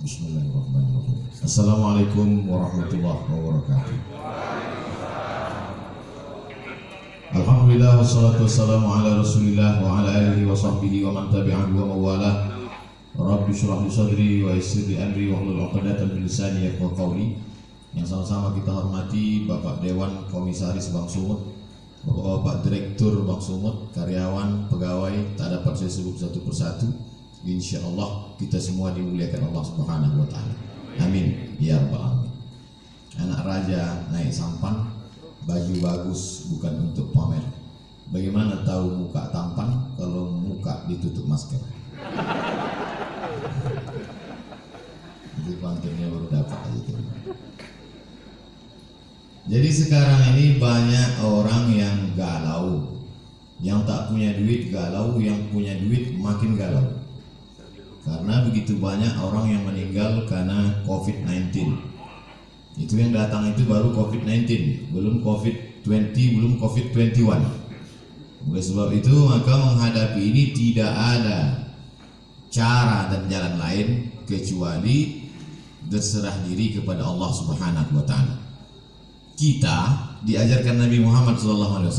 Bismillahirrahmanirrahim. Assalamualaikum warahmatullahi wabarakatuh. Alhamdulillah wassalatu wassalamu ala Rasulillah wa ala alihi wa sahbihi wa man tabi'ahu wa mawalah. Rabbi shrah li sadri wa yassir li amri wa hlul 'uqdatam min lisani yafqahu qawli. Yang sama-sama kita hormati Bapak Dewan Komisaris Bank Sumut, Bapak Direktur Bank Sumut, karyawan, pegawai, tak dapat saya sebut satu persatu. Insya Allah kita semua dimuliakan Allah Subhanahu wa Ta'ala. Amin ya rabbal alamin. Anak raja naik sampan, baju bagus bukan untuk pamer. Bagaimana tahu muka tampan kalau muka ditutup masker? Jadi pantunnya baru dapat aja. Jadi sekarang ini banyak orang yang galau, yang tak punya duit galau, yang punya duit makin galau. Karena begitu banyak orang yang meninggal karena COVID-19. Itu yang datang itu baru COVID-19, belum COVID-20, belum COVID-21. Oleh sebab itu maka menghadapi ini tidak ada cara dan jalan lain kecuali berserah diri kepada Allah Subhanahu wa Ta'ala. Kita diajarkan Nabi Muhammad SAW,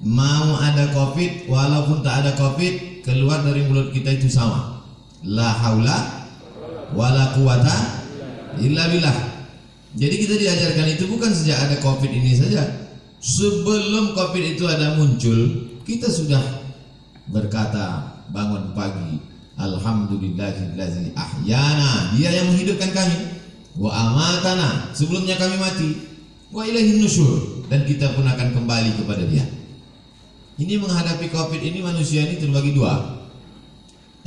mau ada COVID walaupun tak ada COVID, keluar dari mulut kita itu sama. La haula wala quwata illa billah. Jadi kita diajarkan itu bukan sejak ada COVID ini saja. Sebelum COVID itu ada muncul, kita sudah berkata bangun pagi, alhamdulillahillazi ahyana, dia yang menghidupkan kami, wa amatana, sebelumnya kami mati, wa ilaihin nusyur, dan kita pun akan kembali kepada dia. Ini menghadapi COVID ini manusia ini terbagi dua,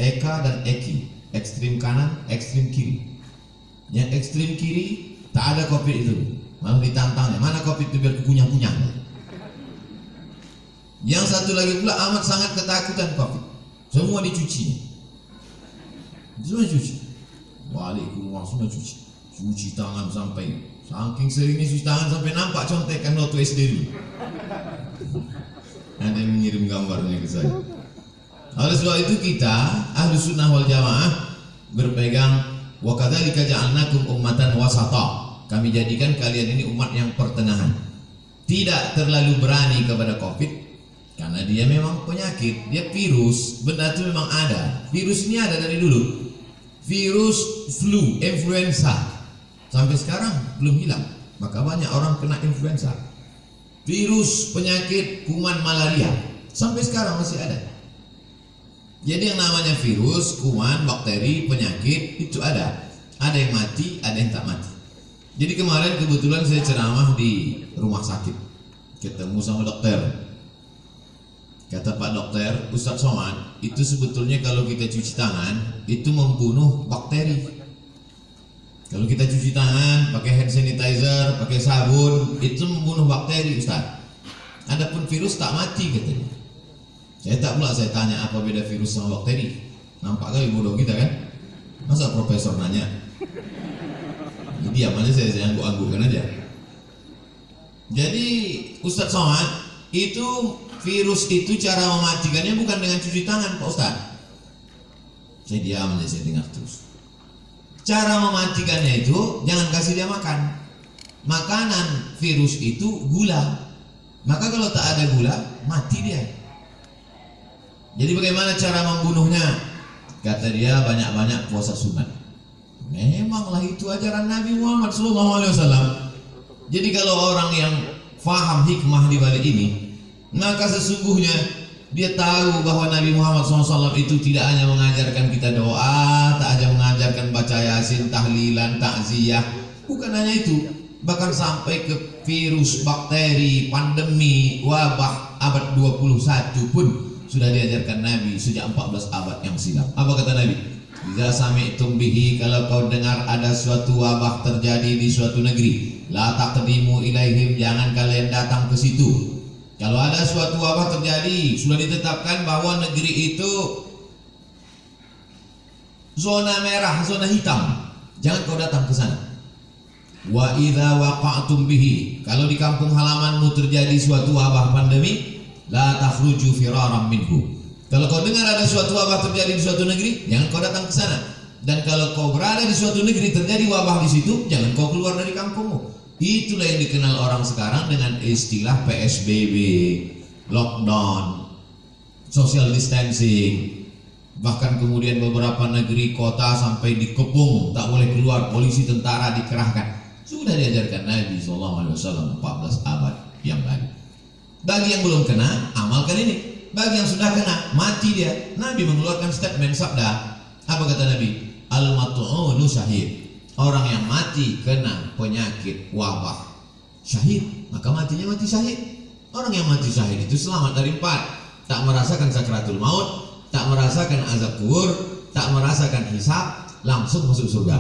Eka dan Eki, ekstrim kanan, ekstrim kiri. Yang ekstrim kiri tak ada COVID itu, malah ditantangnya, mana COVID itu biar kunyah-kunyah. Yang satu lagi pula amat sangat ketakutan COVID, semua dicuci, semua cuci. Waalaikumsalam, semua cuci, cuci tangan sampai saking seringnya cuci tangan sampai nampak contekan waktu SD dulu. Ada yang mengirim gambarnya ke saya. Oleh sebab itu kita Ahlus Sunnah wal Jamaah berpegang wa kadzalika ja'alnakum ummatan wasata. Kami jadikan kalian ini umat yang pertengahan. Tidak terlalu berani kepada COVID karena dia memang penyakit, dia virus, benda itu memang ada. Virus ini ada dari dulu. Virus flu, influenza sampai sekarang belum hilang. Maka banyak orang kena influenza. Virus penyakit kuman malaria sampai sekarang masih ada. Jadi yang namanya virus, kuman, bakteri, penyakit itu ada. Ada yang mati, ada yang tak mati. Jadi kemarin kebetulan saya ceramah di rumah sakit, ketemu sama dokter. Kata Pak Dokter, Ustadz Somad, itu sebetulnya kalau kita cuci tangan itu membunuh bakteri. Kalau kita cuci tangan pakai hand sanitizer, pakai sabun, itu membunuh bakteri, Ustadz. Adapun virus tak mati katanya. Saya tak pula saya tanya apa beda virus sama bakteri. Nampak kali bodoh kita kan? Masa profesor nanya? Jadi diam aja, saya angguk-anggukkan aja. Jadi Ustadz Somad, itu virus itu cara mematikannya bukan dengan cuci tangan Pak Ustadz. Saya diam aja, saya dengar terus. Cara mematikannya itu jangan kasih dia makan. Makanan virus itu gula. Maka kalau tak ada gula, mati dia. Jadi bagaimana cara membunuhnya? Kata dia banyak-banyak puasa sunat. Memanglah itu ajaran Nabi Muhammad SAW. Jadi kalau orang yang faham hikmah di balik ini, maka sesungguhnya dia tahu bahwa Nabi Muhammad SAW itu tidak hanya mengajarkan kita doa, tak hanya mengajarkan baca yasin, tahlilan, takziah. Bukan hanya itu, bahkan sampai ke virus, bakteri, pandemi, wabah abad 21 pun sudah diajarkan Nabi sejak 14 abad yang silam. Apa kata Nabi? Jika sami'tum bihi, kalau kau dengar ada suatu wabah terjadi di suatu negeri, la taqdimu ilaihim, jangan kalian datang ke situ. Kalau ada suatu wabah terjadi, sudah ditetapkan bahwa negeri itu zona merah, zona hitam, jangan kau datang ke sana. Wa idza waqa'tum bihi, kalau di kampung halamanmu terjadi suatu wabah pandemi, la takhruju firaran minhu. Kalau kau dengar ada suatu wabah terjadi di suatu negeri, jangan kau datang ke sana. Dan kalau kau berada di suatu negeri terjadi wabah di situ, jangan kau keluar dari kampungmu. Itulah yang dikenal orang sekarang dengan istilah PSBB, lockdown, social distancing. Bahkan kemudian beberapa negeri kota sampai dikepung, tak boleh keluar, polisi tentara dikerahkan. Sudah diajarkan Nabi SAW 14 abad yang lalu. Bagi yang belum kena, amalkan ini. Bagi yang sudah kena, mati dia. Nabi mengeluarkan statement sabda. Apa kata Nabi? Al-mat'unu syahid. Orang yang mati kena penyakit wabah syahid, maka matinya mati syahid. Orang yang mati syahid itu selamat dari 4. Tak merasakan sakratul maut, tak merasakan azab kubur, tak merasakan hisab, langsung masuk surga.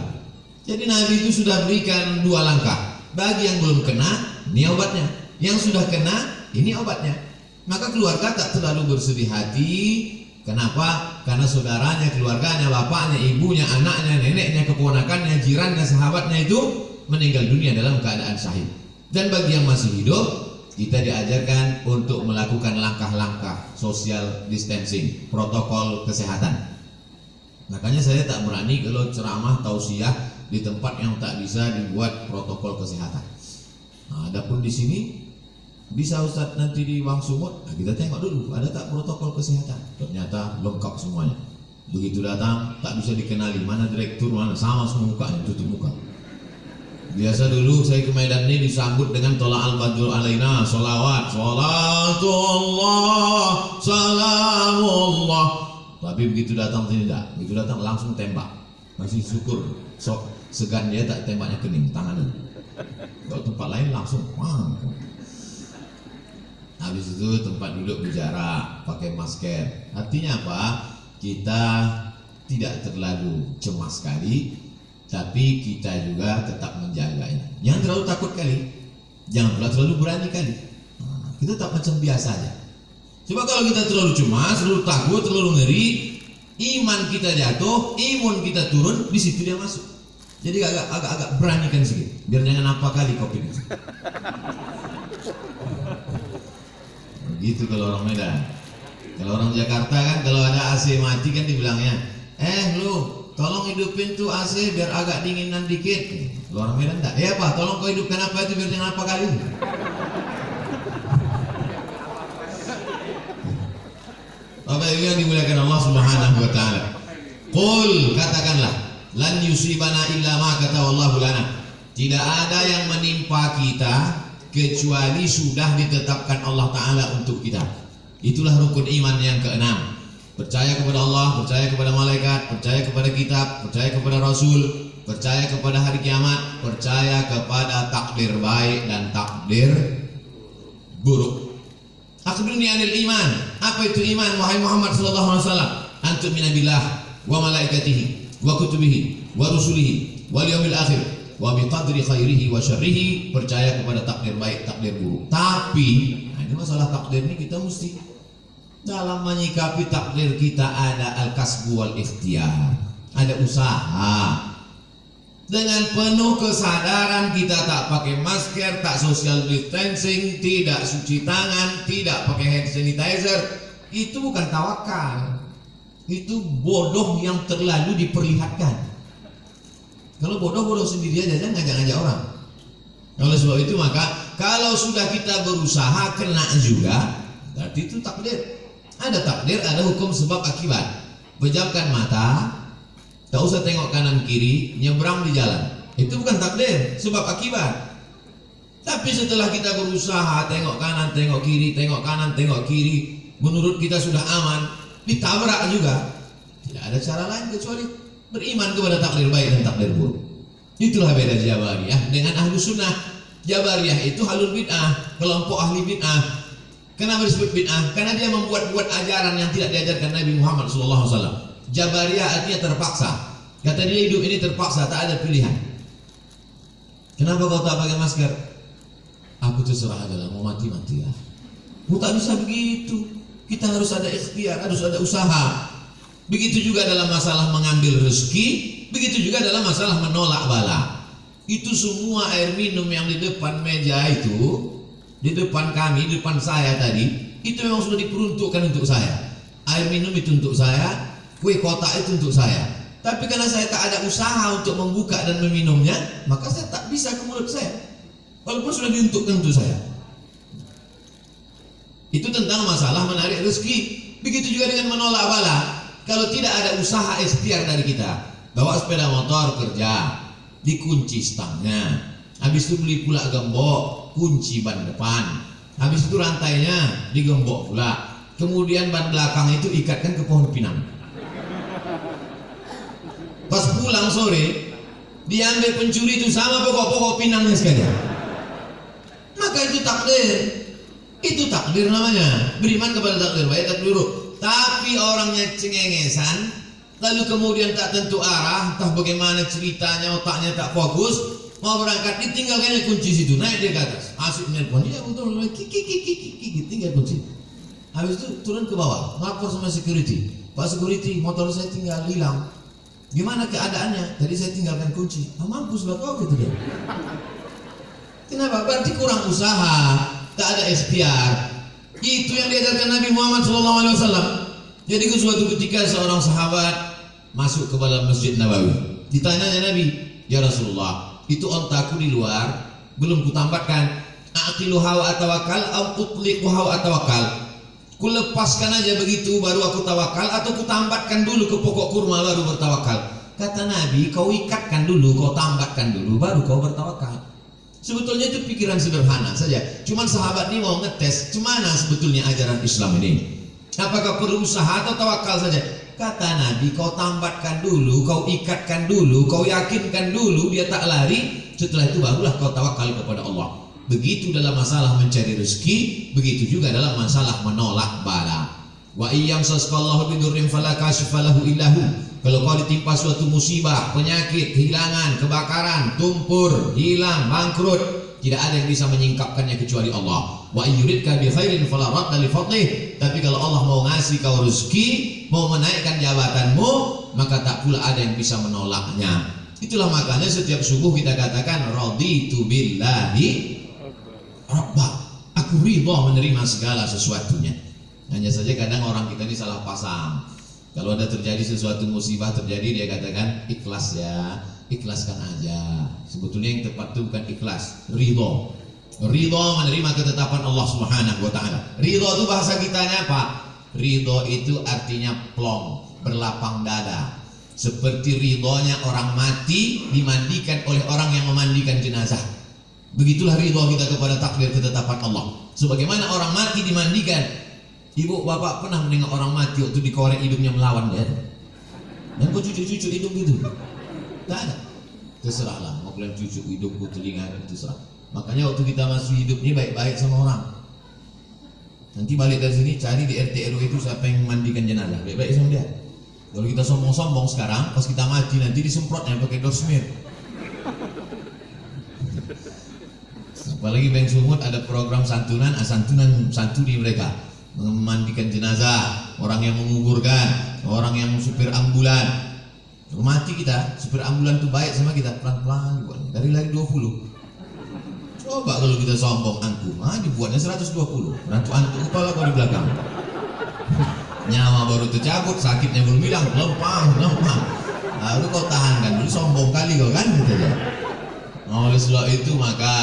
Jadi Nabi itu sudah berikan 2 langkah. Bagi yang belum kena, ini obatnya. Yang sudah kena, ini obatnya. Maka keluarga tak terlalu bersedih hati. Kenapa? Karena saudaranya, keluarganya, bapaknya, ibunya, anaknya, neneknya, keponakannya, jirannya, sahabatnya itu meninggal dunia dalam keadaan syahid. Dan bagi yang masih hidup, kita diajarkan untuk melakukan langkah-langkah social distancing, protokol kesehatan. Makanya saya tak berani kalau ceramah tausiah di tempat yang tak bisa dibuat protokol kesehatan. Nah, adapun di sini bisa Ustadz nanti di Wang Sumut, nah kita tengok dulu ada tak protokol kesehatan. Ternyata lengkap semuanya. Begitu datang tak bisa dikenali mana direktur, mana sama semua mukanya, tutup muka. Biasa dulu saya ke Medan ini disambut dengan tola'al badru alaina, sholawat, sholatullah, salamullah. Tapi begitu datang sini tidak, begitu datang langsung tembak. Masih syukur, sok segan dia tak tembaknya kening tangannya. Kalau tempat lain langsung, wah. Habis itu tempat duduk berjarak, pakai masker. Artinya apa? Kita tidak terlalu cemas sekali, tapi kita juga tetap menjaganya. Jangan terlalu takut kali, jangan pula terlalu berani kali. Kita tak macam biasa aja. Coba kalau kita terlalu cemas, terlalu takut, terlalu ngeri, iman kita jatuh, imun kita turun, di situ dia masuk. Jadi agak beranikan sedikit, biar jangan apa kali COVID itu. Gitu kalau orang Medan. Kalau orang Jakarta kan kalau ada AC mati kan dibilangnya, lu tolong hidupin tuh AC biar agak dinginan dikit. Kalau orang Medan enggak, ya Pak, tolong kau hidupkan apa itu biar jangan apa kali. Bapak Ibu yang dimuliakan Allah Subhanahu wa taala. Qul, katakanlah, lan yusibana illa ma kataballahu lana. Tidak ada yang menimpa kita kecuali sudah ditetapkan Allah Ta'ala untuk kita. Itulah rukun iman yang ke-6. Percaya kepada Allah, percaya kepada malaikat, percaya kepada kitab, percaya kepada Rasul, percaya kepada hari kiamat, percaya kepada takdir baik dan takdir buruk. Akhbirni anil iman. Apa itu iman wahai Muhammad sallallahu alaihi wasallam? Antum minabillah wa malaikatihi wa kutubihi wa rusulihi wal yaumil akhir wa bi qadri khairihi wa syarrihi. Percaya kepada takdir baik, takdir buruk. Tapi ini masalah takdir ini kita mesti dalam menyikapi takdir kita ada al-kasbu wal ikhtiyar, ada usaha. Dengan penuh kesadaran kita tak pakai masker, tak social distancing, tidak cuci tangan, tidak pakai hand sanitizer, itu bukan tawakal. Itu bodoh yang terlalu diperlihatkan. Kalau bodoh sendiri aja, jangan ngajak-ngajak orang. Oleh sebab itu maka kalau sudah kita berusaha kena juga, berarti itu takdir. Ada takdir, ada hukum sebab akibat. Pejamkan mata, tak usah tengok kanan kiri, nyebrang di jalan. Itu bukan takdir, sebab akibat. Tapi setelah kita berusaha tengok kanan, tengok kiri, tengok kanan, tengok kiri, menurut kita sudah aman, ditabrak juga. Tidak ada cara lain kecuali beriman kepada takdir baik dan takdir buruk. Itulah beda Jabariyah dengan Ahlus Sunnah. Jabariyah itu halul bid'ah, kelompok ahli bid'ah. Kenapa disebut bid'ah? Karena dia membuat ajaran yang tidak diajarkan Nabi Muhammad SAW. Jabariyah artinya terpaksa. Kata dia hidup ini terpaksa, tak ada pilihan. Kenapa kau tak pakai masker? Aku terserah aja lah, mau mati-mati lah. Tak bisa begitu. Kita harus ada ikhtiar, harus ada usaha. Begitu juga dalam masalah mengambil rezeki, begitu juga dalam masalah menolak bala. Itu semua air minum yang di depan meja itu, di depan kami, di depan saya tadi, itu memang sudah diperuntukkan untuk saya. Air minum itu untuk saya, kue kotak itu untuk saya. Tapi karena saya tak ada usaha untuk membuka dan meminumnya, maka saya tak bisa ke mulut saya, walaupun sudah diuntukkan untuk saya. Itu tentang masalah menarik rezeki. Begitu juga dengan menolak bala. Kalau tidak ada usaha ikhtiar dari kita, bawa sepeda motor kerja, dikunci stangnya, habis itu beli pula gembok, kunci ban depan, habis itu rantainya digembok pula, kemudian ban belakang itu ikatkan ke pohon pinang. Pas pulang sore, diambil pencuri itu sama pokok-pokok pinangnya sekalian. Maka itu takdir. Itu takdir namanya. Beriman kepada takdir baik, takdir buruk. Tapi orangnya cengengesan, lalu kemudian tak tentu arah, entah bagaimana ceritanya, otaknya tak fokus, mau berangkat ditinggalkannya kunci situ, naik dia ke atas, asik nelpon, iya betul, kiki, tinggal kunci. Habis itu turun ke bawah, lapor sama security, Pak security, motor saya tinggal hilang. Gimana keadaannya? Tadi saya tinggalkan kunci. Ah, mampus lah kau gitu dia. Kenapa? Berarti kurang usaha, tak ada ikhtiar. Itu yang diajarkan Nabi Muhammad SAW. Jadi suatu ketika seorang sahabat masuk ke dalam Masjid Nabawi. Ditanya Nabi, ya Rasulullah, itu ontaku di luar belum kutambatkan. Aqiluha wa atawakal au utliquha wa atawakal. Ku lepaskan aja begitu baru aku tawakal, atau ku tambatkan dulu ke pokok kurma baru bertawakal. Kata Nabi, kau ikatkan dulu, kau tambatkan dulu baru kau bertawakal. Sebetulnya itu pikiran sederhana saja. Cuman sahabat ini mau ngetes gimana sebetulnya ajaran Islam ini. Apakah perlu usaha atau tawakal saja? Kata Nabi, kau tambatkan dulu, kau ikatkan dulu, kau yakinkan dulu dia tak lari. Setelah itu barulah kau tawakal kepada Allah. Begitu dalam masalah mencari rezeki, begitu juga dalam masalah menolak bala. Wa iyyam sasqallahu bidurrin fala kashifa lahu illahu. Kalau kau ditimpa suatu musibah, penyakit, kehilangan, kebakaran, tumpur, hilang, bangkrut, tidak ada yang bisa menyingkapkannya kecuali Allah. Wa yuridka bi khairin fala radda li fadlih. Tapi kalau Allah mau ngasih kau rezeki, mau menaikkan jabatanmu, maka tak pula ada yang bisa menolaknya. Itulah makanya setiap subuh kita katakan raditu billahi Rabba, aku ridha menerima segala sesuatunya. Hanya saja kadang orang kita ini salah pasang. Kalau ada terjadi sesuatu musibah terjadi, dia katakan ikhlas ya, ikhlaskan aja. Sebetulnya yang tepat itu bukan ikhlas, ridha. Ridha menerima ketetapan Allah Subhanahu wa taala. Ridha itu bahasa kitanya apa? Ridha itu artinya plong, berlapang dada. Seperti ridhonya orang mati dimandikan oleh orang yang memandikan jenazah. Begitulah ridha kita kepada takdir ketetapan Allah. Sebagaimana orang mati dimandikan. Ibu bapak pernah mendengar orang mati waktu dikorek hidungnya melawan dia? Dan kok cucu-cucu hidup gitu? Tak ada. Terserahlah, mau kalian cucu hidupku telinga itu terserah. Makanya waktu kita masih hidup ini baik-baik sama orang. Nanti balik dari sini cari di RT RW itu siapa yang memandikan jenazah, baik-baik sama dia. Kalau kita sombong-sombong sekarang, pas kita mati nanti disemprotnya pakai dorsmir. Apalagi Beng Sumut ada program santunan, santuni mereka memandikan jenazah, orang yang menguburkan, orang yang supir ambulan. Kalau mati kita, supir ambulan itu baik sama kita, pelan-pelan dibuatnya, dari lari 20. Coba kalau kita sombong angku, dibuatnya 120. Rantu angku kepala kau di belakang. Nyawa baru tercabut, sakitnya belum hilang, lempang. Lalu kau tahankan dulu, sombong kali kau kan gitu ya. Oleh sebab itu maka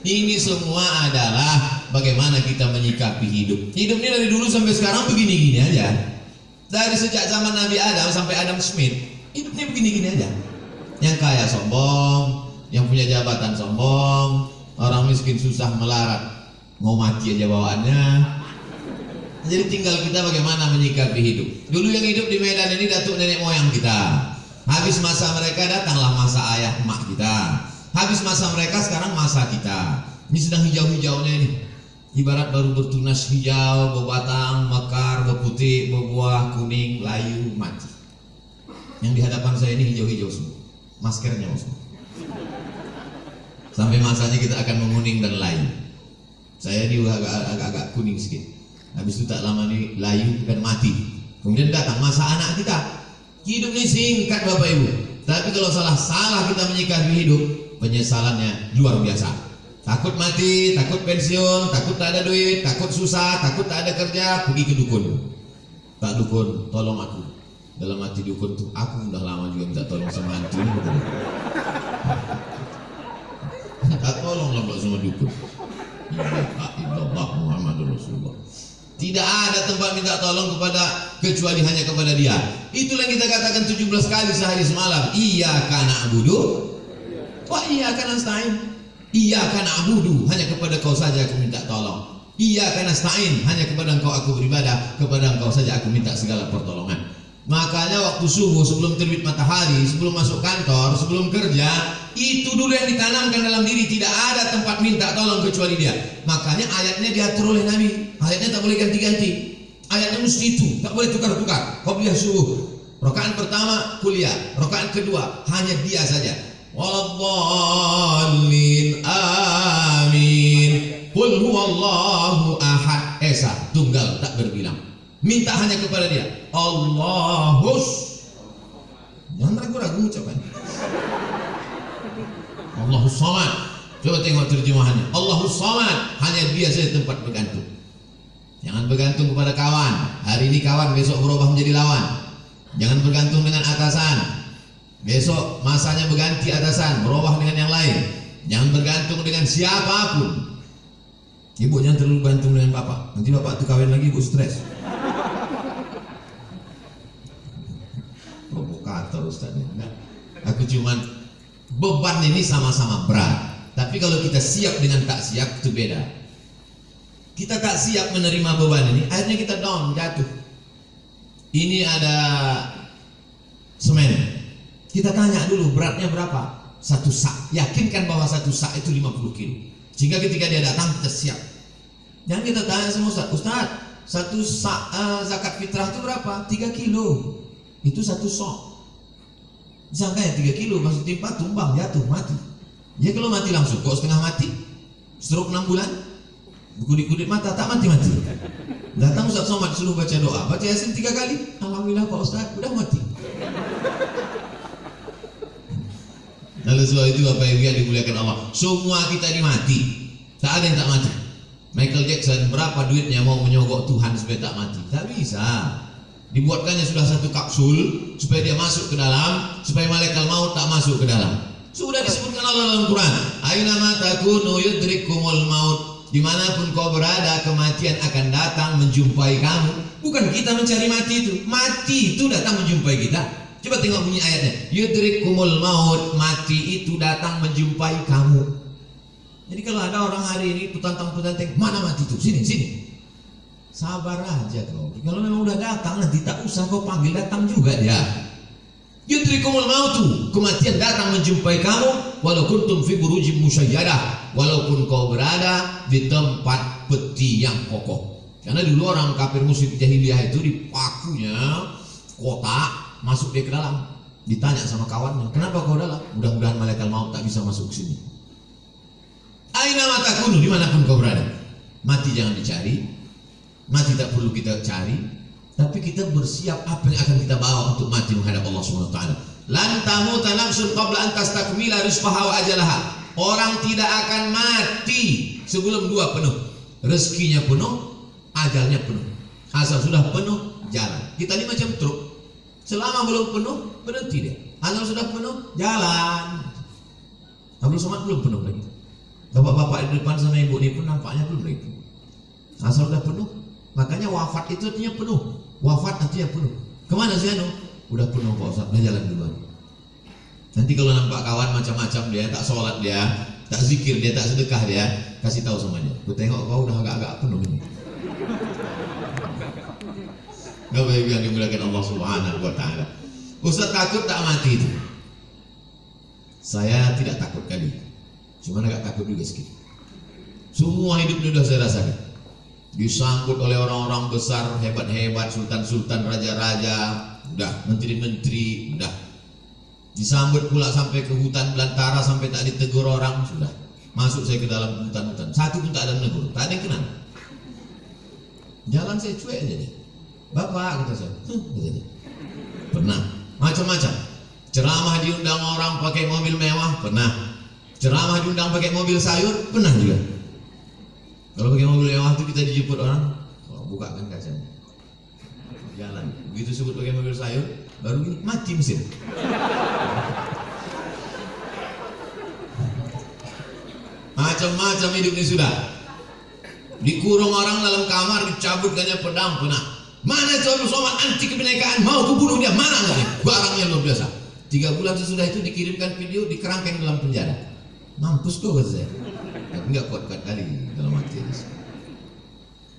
ini semua adalah bagaimana kita menyikapi hidup. Hidup ini dari dulu sampai sekarang begini-gini aja. Dari sejak zaman Nabi Adam sampai Adam Smith, hidupnya begini-gini aja. Yang kaya sombong, yang punya jabatan sombong, orang miskin susah melarat, mau mati aja bawaannya. Jadi tinggal kita bagaimana menyikapi hidup. Dulu yang hidup di Medan ini datuk nenek moyang kita. Habis masa mereka datanglah masa ayah emak kita. Habis masa mereka sekarang masa kita. Ini sedang hijau-hijaunya ini. Ibarat baru bertunas hijau, berbatang, mekar, berputih, berbuah, kuning, layu, mati. Yang di hadapan saya ini hijau-hijau semua. Maskernya semua. Sampai masanya kita akan menguning dan layu. Saya ini agak kuning sedikit. Habis itu tak lama ini layu dan mati. Kemudian datang masa anak kita. Hidup ini singkat Bapak Ibu. Tapi kalau salah kita menyikapi hidup, penyesalannya luar biasa. Takut mati, takut pensiun, takut tak ada duit, takut susah, takut tak ada kerja, pergi ke dukun. Pak dukun, tolong aku. Dalam hati dukun tuh, aku udah lama juga minta tolong sama hantu ini, betul. Minta tolong lah sama dukun. Ya Allah Muhammadur Rasulullah. Tidak ada tempat minta tolong kecuali hanya kepada Dia. Itulah yang kita katakan 17 kali sehari semalam. Iyyaka na'budu wa iyyaka nasta'in. Iyyaka na'budu, hanya kepada Kau saja aku minta tolong. Iyyaka nasta'in, hanya kepada Engkau aku beribadah, kepada Engkau saja aku minta segala pertolongan. Makanya waktu subuh, sebelum terbit matahari, sebelum masuk kantor, sebelum kerja, itu dulu yang ditanamkan dalam diri. Tidak ada tempat minta tolong kecuali Dia. Makanya ayatnya diatur oleh Nabi. Ayatnya tak boleh ganti-ganti. Ayatnya mesti itu, tak boleh tukar-tukar. Qobliyah subuh, rakaat pertama kuliah, rakaat kedua hanya Dia saja. Waladdallin amin. Qul huwallahu ahad. Esa, tunggal tak berbilang. Minta hanya kepada Dia. Allahus. Jangan ragu-ragu ucapan. Allahus samad. Coba tengok terjemahannya. Allahus samad, hanya Dia saja tempat bergantung. Jangan bergantung kepada kawan. Hari ini kawan, besok berubah menjadi lawan. Jangan bergantung dengan atasan. Besok masanya berganti atasan, berubah dengan yang lain. Jangan bergantung dengan siapapun. Ibu jangan terlalu bergantung dengan bapak. Nanti bapak tuh kawin lagi, ibu stres. Provokator Ustaz. Nah, aku cuman beban ini sama-sama berat. Tapi kalau kita siap dengan tak siap itu beda. Kita tak siap menerima beban ini, akhirnya kita down, jatuh. Ini ada semen. Kita tanya dulu beratnya berapa? 1 sak. Yakinkan bahwa 1 sak itu 50 kilo. Sehingga ketika dia datang kita siap. Jangan kita tanya sama Ustaz, Ustaz, 1 sak zakat fitrah itu berapa? 3 kilo. Itu 1 sok. Disangkanya 3 kilo, masuk timpa, tumbang, jatuh, mati. Ya kalau mati langsung, kok setengah mati? Stroke 6 bulan? Berkudip-kudip mata, tak mati-mati. Datang Ustaz Somad suruh baca doa, baca Yasin 3 kali. Alhamdulillah Pak Ustaz, udah mati. Lalu sebab itu Bapak Ibu yang dimuliakan Allah, semua kita ini mati. Tak ada yang tak mati. Michael Jackson berapa duitnya mau menyogok Tuhan supaya tak mati? Tak bisa. Dibuatkannya sudah 1 kapsul supaya dia masuk ke dalam, supaya malaikat maut tak masuk ke dalam. Sudah disebutkan Allah dalam Quran. Aina ma takunu yudrikumul maut. Dimanapun kau berada, kematian akan datang menjumpai kamu. Bukan kita mencari mati itu. Mati itu datang menjumpai kita. Coba tengok bunyi ayatnya. Yudrikumul maut. Mati itu datang menjumpai kamu. Jadi kalau ada orang hari ini petantang-petantang, mana mati itu? Sini, sini. Sabar aja kau. Kalau memang udah datang, nanti tak usah kau panggil, datang juga dia. Yudrikumul mautu, kematian datang menjumpai kamu, walau kuntum fi burujim musyayyadah, walaupun kau berada di tempat peti yang kokoh. Karena dulu orang kafir musyrik jahiliyah itu dipakunya kotak, masuk dia ke dalam, ditanya sama kawannya, kenapa kau dalam? Mudah-mudahan malaikat maut tak bisa masuk ke sini. Aina ma takunu, dimanapun kau berada. Mati jangan dicari, mati tak perlu kita cari. Tapi kita bersiap apa yang akan kita bawa untuk mati menghadap Allah Subhanahu wa taala. Lan tamuta nafsun qabla an tastakmila rizqaha wa ajalaha. Orang tidak akan mati sebelum 2 penuh. Rezekinya penuh, ajalnya penuh. Asal sudah penuh, jalan. Kita ini macam truk. Selama belum penuh, berhenti dia. Asal sudah penuh, jalan. Abdul Somad belum penuh lagi. Bapak-bapak di depan sama ibu ini pun nampaknya belum lagi. Asal sudah penuh. Makanya wafat itu artinya penuh. Wafat artinya penuh. Kemana sih anu? Udah penuh Pak Ustaz, nah jalan duluan. Nanti kalau nampak kawan macam-macam dia, tak sholat dia, tak zikir dia, tak sedekah dia, kasih tahu sama dia. Gue tengok kau udah agak-agak penuh ini. Gak boleh yang dimuliakan Allah Subhanahu wa taala. Ustaz takut tak mati itu? Saya tidak takut kali. Cuma agak takut juga sedikit. Semua hidup ini sudah saya rasakan. Disambut oleh orang-orang besar, hebat-hebat, sultan-sultan, raja-raja, udah, menteri-menteri, udah. Disambut pula sampai ke hutan belantara, sampai tak ditegur orang, sudah. Masuk saya ke dalam hutan-hutan, satu pun tak ada menegur, tak ada yang kenal. Jalan saya cuek aja deh. Bapak, kata saya, kata dia. Pernah, macam-macam. Ceramah diundang orang pakai mobil mewah, pernah. Ceramah diundang pakai mobil sayur, pernah juga. Kalau pakai mobil mewah itu kita dijemput orang, bukakan kacanya, jalan. Begitu sebut pakai mobil sayur, baru ini mati mesin. Macam-macam hidup ini sudah. Dikurung orang dalam kamar, dicabutkannya pedang penah. Mana coba somat anti kebinekaan, mau kubunuh dia, mana lagi? Barangnya luar biasa. 3 bulan sesudah itu dikirimkan video, dikerangkeng dalam penjara. Mampus kok kata saya. Enggak kuat-kuat kali dalam hati.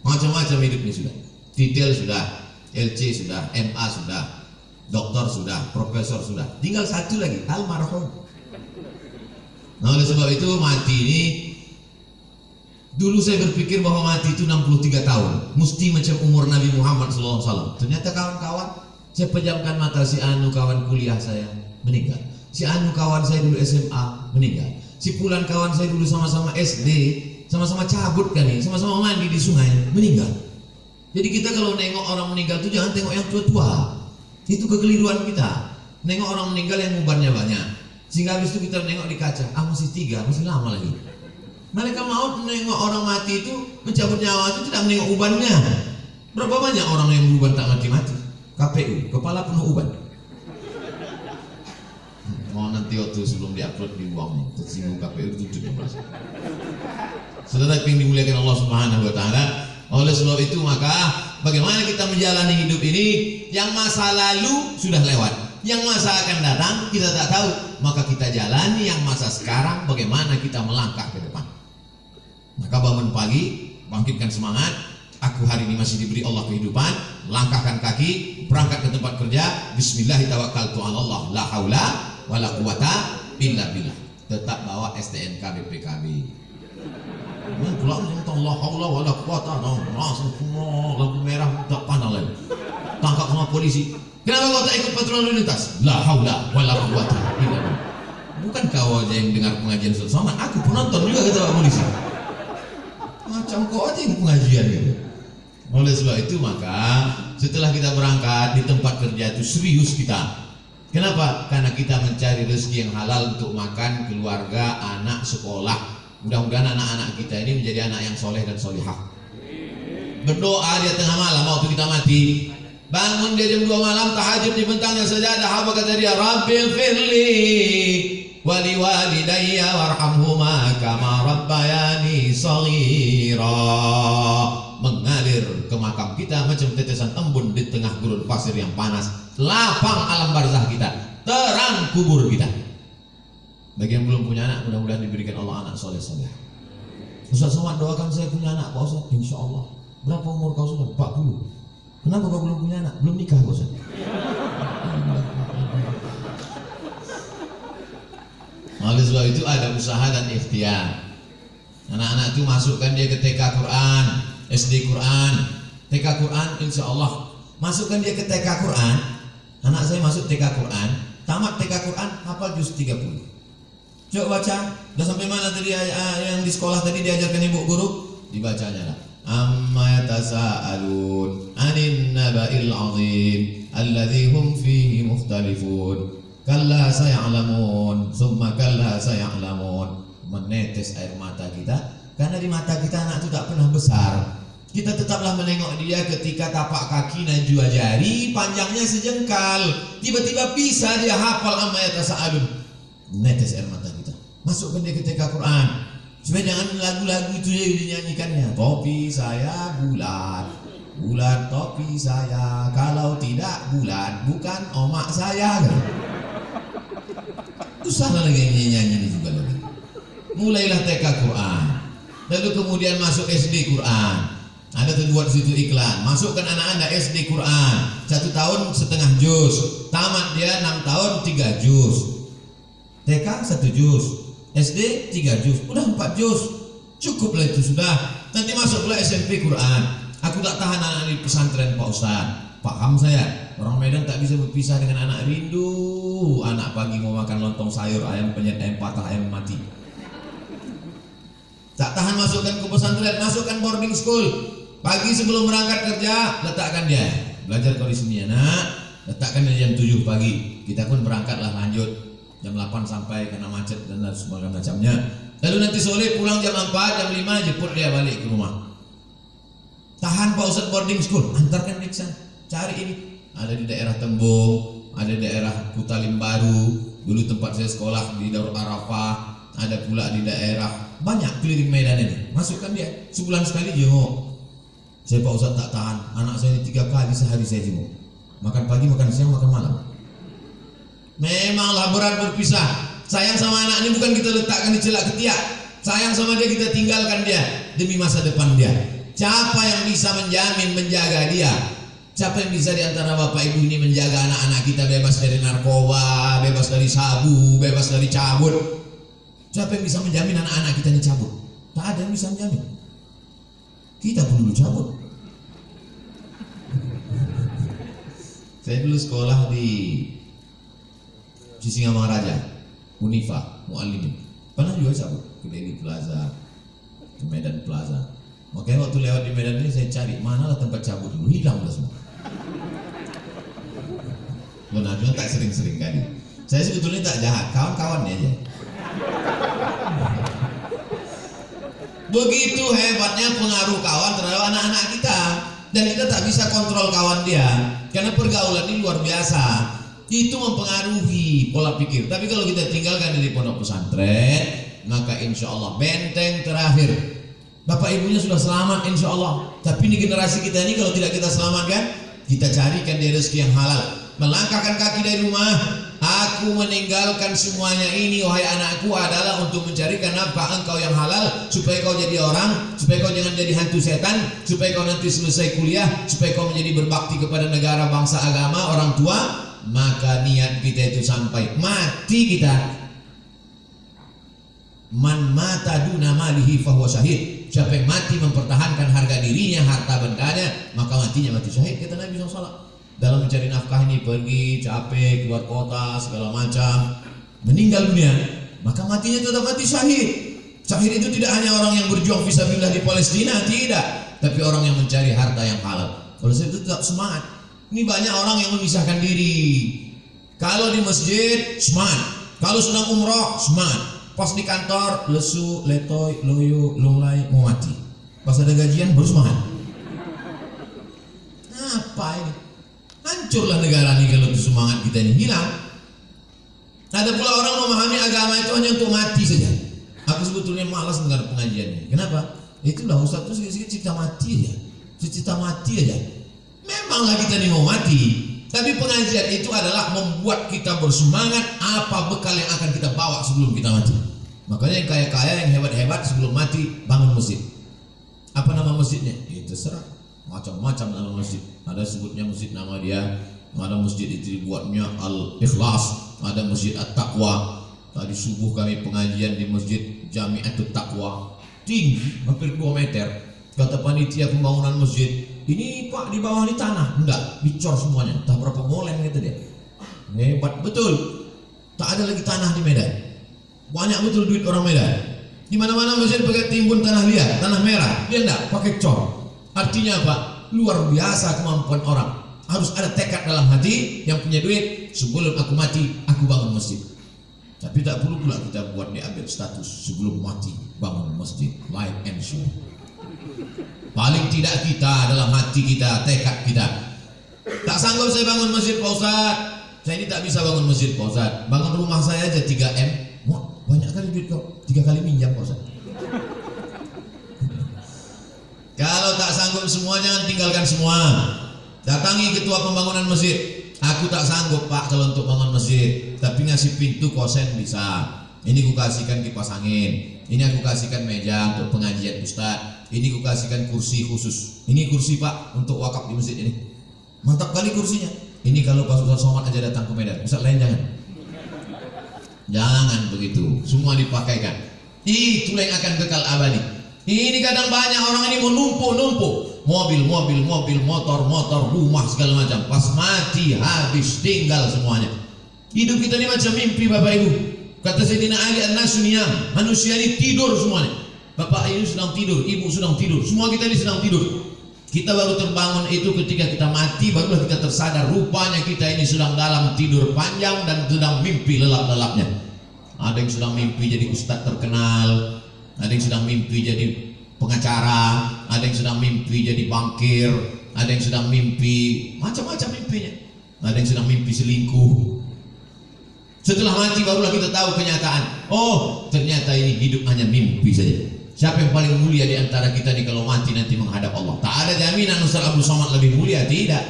Macam-macam hidup ini sudah. Detail sudah, LC sudah, MA sudah, doktor sudah, profesor sudah. Tinggal satu lagi, almarhum. Nah oleh sebab itu mati ini, dulu saya berpikir bahwa mati itu 63 tahun, mesti macam umur Nabi Muhammad SAW. Ternyata kawan-kawan, saya pejamkan mata, si Anu kawan kuliah saya meninggal, si Anu kawan saya dulu SMA meninggal, si Pulan kawan saya dulu sama-sama SD, sama-sama cabut kan nih, sama-sama mandi di sungai, meninggal. Jadi kita kalau nengok orang meninggal itu jangan tengok yang tua-tua, itu kekeliruan kita. Nengok orang meninggal yang ubannya banyak, sehingga habis itu kita nengok di kaca, masih 3, masih lama lagi. Mereka mau menengok orang mati itu, mencabut nyawa itu tidak menengok ubannya. Berapa banyak orang yang beruban tak mati-mati? KPU, kepala penuh uban. Mau nanti waktu sebelum diupload dibuang nih, tersinggung KPU tutup ya mas. Saudara yang dimuliakan Allah Subhanahu Wa Taala. Oleh sebab itu maka bagaimana kita menjalani hidup ini? Yang masa lalu sudah lewat, yang masa akan datang kita tak tahu. Maka kita jalani yang masa sekarang, bagaimana kita melangkah ke depan. Maka bangun pagi, bangkitkan semangat. Aku hari ini masih diberi Allah kehidupan. Langkahkan kaki, berangkat ke tempat kerja. Bismillahirrahmanirrahim. La haula wala quwata illa billah. Tetap bawa STNK BPKB. Pulang la haula wala quwata. Lampu merah tak panah lagi. Tangkap sama polisi. Kenapa kau tak ikut patroli lalu lintas? La haula wala quwata illa billah. Bukan kau aja yang dengar pengajian sama, aku penonton juga kata Pak Polisi. Macam kau aja yang pengajian gitu. Oleh sebab itu maka setelah kita berangkat di tempat kerja itu serius kita. Kenapa? Karena kita mencari rezeki yang halal untuk makan, keluarga, anak, sekolah. Mudah-mudahan anak-anak kita ini menjadi anak yang soleh dan solihah. Berdoa dia tengah malam waktu kita mati. Bangun dia jam 2 malam tahajud di bentangnya sajadah. Apa kata dia? Rabbil firli wali walidayya warhamhuma kama rabbayani shaghira. Mengalir ke makam kita macam tetesan embun di tengah gurun pasir yang panas. Lapang alam barzah kita, terang kubur kita. Bagi yang belum punya anak, mudah-mudahan diberikan Allah anak soleh-soleh. Ustaz Somad doakan saya punya anak Pak Ustaz. Insya Allah. Berapa umur kau sudah? 40. Kenapa kau belum punya anak? Belum nikah Pak Ustaz. Oleh sebab itu ada usaha dan ikhtiar. Anak-anak itu masukkan dia ke TK Quran, SD Quran, TK Quran, insya Allah. Masukkan dia ke TK Quran. Anak saya masuk TK Quran, tamat TK Quran, hafal juz 30. Coba baca, udah sampai mana tadi yang di sekolah tadi diajarkan ibu guru? Dibacanya lah. Amma yatasaalun 'anil naba'il 'azim alladzi hum fihi mukhtalifun. Kalla saya'lamun, summa kalla saya'lamun. Menetes air mata kita, karena di mata kita anak itu tak pernah besar. Kita tetaplah menengok dia ketika tapak kaki najwa jari panjangnya sejengkal. Tiba-tiba bisa dia hafal amma yatasaalun. Netes air mata kita. Masukkan dia ke TK Quran. Supaya jangan lagu-lagu itu yang dinyanyikannya. Topi saya bulat, bulat topi saya. Kalau tidak bulat, bukan omak saya. Susah lagi nyanyi ini juga lagi. Mulailah TK Quran, lalu kemudian masuk SD Quran. Ada terbuat situ iklan. Masukkan anak-anak SD Quran 1 tahun setengah juz. Tamat dia 6 tahun 3 juz. TK 1 juz, SD 3 juz, udah 4 juz. Cukuplah itu sudah. Nanti masuklah SMP Quran. Aku tak tahan anak di pesantren Pak Ustaz. Paham saya. Orang Medan tak bisa berpisah dengan anak rindu. Anak pagi mau makan lontong sayur, ayam penyet, ayam patah, ayam mati. Tak tahan masukkan ke pesantren, masukkan boarding school. Pagi sebelum berangkat kerja, letakkan dia. Belajar kau di sini anak. Letakkan dia jam 7 pagi. Kita pun berangkatlah lanjut jam 8 sampai karena macet dan sebagainya macamnya. Lalu nanti sore pulang jam 4, jam 5 jemput dia balik ke rumah. Tahan Pak Ustaz boarding school, antarkan Diksan. Cari ini. Ada di daerah Tembung, ada daerah Kutalim Baru, dulu tempat saya sekolah di Darul Arafah, ada pula di daerah banyak keliling Medan ini. Masukkan dia sebulan sekali jenguk. Saya Pak Ustaz tak tahan, anak saya ini 3 kali sehari saya jenguk. Makan pagi, makan siang, makan malam. Memanglah berat berpisah. Sayang sama anak ini bukan kita letakkan di celak ketiak. Sayang sama dia kita tinggalkan dia demi masa depan dia. Siapa yang bisa menjamin menjaga dia? Siapa yang bisa di antara bapak ibu ini menjaga anak-anak kita bebas dari narkoba, bebas dari sabu, bebas dari cabut? Siapa yang bisa menjamin anak-anak kita ini cabut? Tak ada yang bisa menjamin. Kita pun dulu cabut. Saya dulu sekolah di Sisingamangaraja, Unifa, Muallimin. Pernah juga cabut ke Deli Plaza, ke Medan Plaza. Makanya waktu lewat di Medan ini saya cari mana lah tempat cabut dulu, hilang dah semua. Benar juga tak sering-sering kali. Saya sebetulnya tak jahat, kawan-kawannya aja. Begitu hebatnya pengaruh kawan terhadap anak-anak kita, dan kita tak bisa kontrol kawan dia karena pergaulan ini luar biasa. Itu mempengaruhi pola pikir. Tapi kalau kita tinggalkan dari pondok pesantren, maka insya Allah benteng terakhir. Bapak ibunya sudah selamat insya Allah. Tapi ini generasi kita ini kalau tidak kita selamatkan, kita carikan dia rezeki yang halal. Melangkahkan kaki dari rumah, aku meninggalkan semuanya ini wahai anakku adalah untuk mencarikan nafkah engkau yang halal, supaya kau jadi orang, supaya kau jangan jadi hantu setan, supaya kau nanti selesai kuliah, supaya kau menjadi berbakti kepada negara, bangsa, agama, orang tua. Maka niat kita itu sampai mati kita. Man mata duna malihi fahuwa syahid. Siapa yang mati mempertahankan harga dirinya, harta bendanya, maka matinya mati syahid, kata Nabi SAW. Dalam mencari nafkah ini pergi capek keluar kota segala macam, meninggal dunia, maka matinya tetap mati syahid. Syahid itu tidak hanya orang yang berjuang fisabilillah di Palestina, tidak, tapi orang yang mencari harta yang halal. Kalau saya itu tetap semangat. Ini banyak orang yang memisahkan diri. Kalau di masjid semangat, kalau sedang umroh semangat, pas di kantor lesu, letoy, loyo, lunglai, mau mati. Pas ada gajian baru semangat. Apa ini? Hancurlah negara ini kalau semangat kita ini hilang. Ada pula orang memahami agama itu hanya untuk mati saja. Aku sebetulnya malas dengar pengajiannya. Kenapa? Itulah Ustaz itu sedikit cerita mati aja. Cerita mati aja. Memanglah kita ini mau mati, tapi pengajian itu adalah membuat kita bersemangat apa bekal yang akan kita bawa sebelum kita mati. Makanya yang kaya-kaya, yang hebat-hebat sebelum mati bangun masjid. Apa nama masjidnya? Itu terserah. Macam-macam nama masjid. Ada sebutnya masjid nama dia, ada masjid itu dibuatnya Al-Ikhlas, ada masjid At-Taqwa. Tadi subuh kami pengajian di masjid Jami'atut Taqwa, tinggi hampir 2 meter. Kata panitia pembangunan masjid, ini Pak di bawah di tanah, enggak, dicor semuanya, entah berapa molen kata dia. Hebat betul. Tak ada lagi tanah di Medan. Banyak betul duit orang Medan. Di mana-mana masjid pakai timbun tanah liat, tanah merah. Dia enggak pakai cor. Artinya apa? Luar biasa kemampuan orang. Harus ada tekad dalam hati yang punya duit. Sebelum aku mati, aku bangun masjid. Tapi tak perlu pula kita buat dia ambil status sebelum mati bangun masjid, light and show. Paling tidak kita dalam hati kita, tekad kita. Tak sanggup saya bangun masjid Pak Ustaz. Saya ini tak bisa bangun masjid Pak Ustaz. Bangun rumah saya aja 3M. Wah, banyak kali duit kau. 3 kali minjam Pak Ustaz. Kalau tak sanggup semua, jangan tinggalkan semua. Datangi ketua pembangunan masjid. Aku tak sanggup Pak kalau untuk bangun masjid, tapi ngasih pintu kosen bisa. Ini ku kasihkan kipas angin. Ini aku kasihkan meja untuk pengajian Ustaz. Ini ku kasihkan kursi khusus. Ini kursi Pak untuk wakaf di masjid ini. Mantap kali kursinya. Ini kalau Pak Ustaz Somad aja datang ke Medan. Ustaz lain jangan. Jangan begitu. Semua dipakaikan. Itulah yang akan kekal abadi. Ini kadang banyak orang ini mau numpuk. Mobil, motor, rumah segala macam. Pas mati habis, tinggal semuanya. Hidup kita ini macam mimpi Bapak Ibu. Kata Sayyidina Ali an-nasu niyam, manusia ini tidur semuanya. Bapak ini sedang tidur, ibu sedang tidur, semua kita ini sedang tidur. Kita baru terbangun itu ketika kita mati, barulah kita tersadar rupanya kita ini sedang dalam tidur panjang dan sedang mimpi lelap-lelapnya. Ada yang sedang mimpi jadi ustadz terkenal, ada yang sedang mimpi jadi pengacara, ada yang sedang mimpi jadi bankir, ada yang sedang mimpi macam-macam mimpinya. Ada yang sedang mimpi selingkuh. Setelah mati barulah kita tahu kenyataan. Oh, ternyata ini hidup hanya mimpi saja. Siapa yang paling mulia di antara kita nih kalau mati nanti menghadap Allah? Tak ada jaminan Ustaz Abdul Somad lebih mulia, tidak.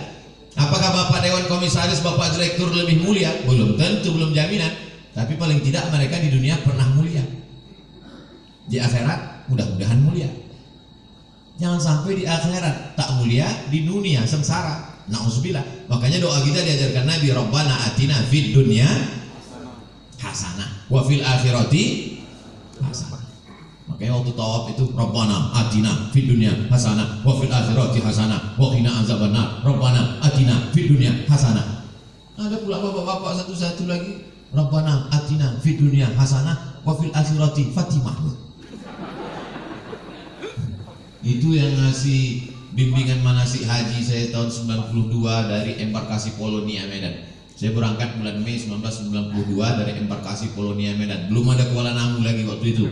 Apakah Bapak Dewan Komisaris, Bapak Direktur lebih mulia? Belum tentu, belum jaminan. Tapi paling tidak mereka di dunia pernah mulia. Di akhirat mudah-mudahan mulia. Jangan sampai di akhirat tak mulia, di dunia sengsara. Na'udzubillah. Makanya doa kita diajarkan Nabi, Rabbana atina fid dunya hasanah wa fil akhirati hasanah. Makanya waktu tawaf itu Rabbana atina fid dunya hasanah wa fil akhirati hasanah wa qina azabannar. Rabbana atina fid dunya hasanah. Ada pula bapak-bapak satu-satu lagi, Rabbana atina fid dunya hasanah wa fil akhirati Fatimah. Itu yang ngasih bimbingan manasik haji saya tahun 92 dari embarkasi Polonia Medan. Saya berangkat bulan Mei 1992 dari embarkasi Polonia Medan. Belum ada Kuala Namu lagi waktu itu.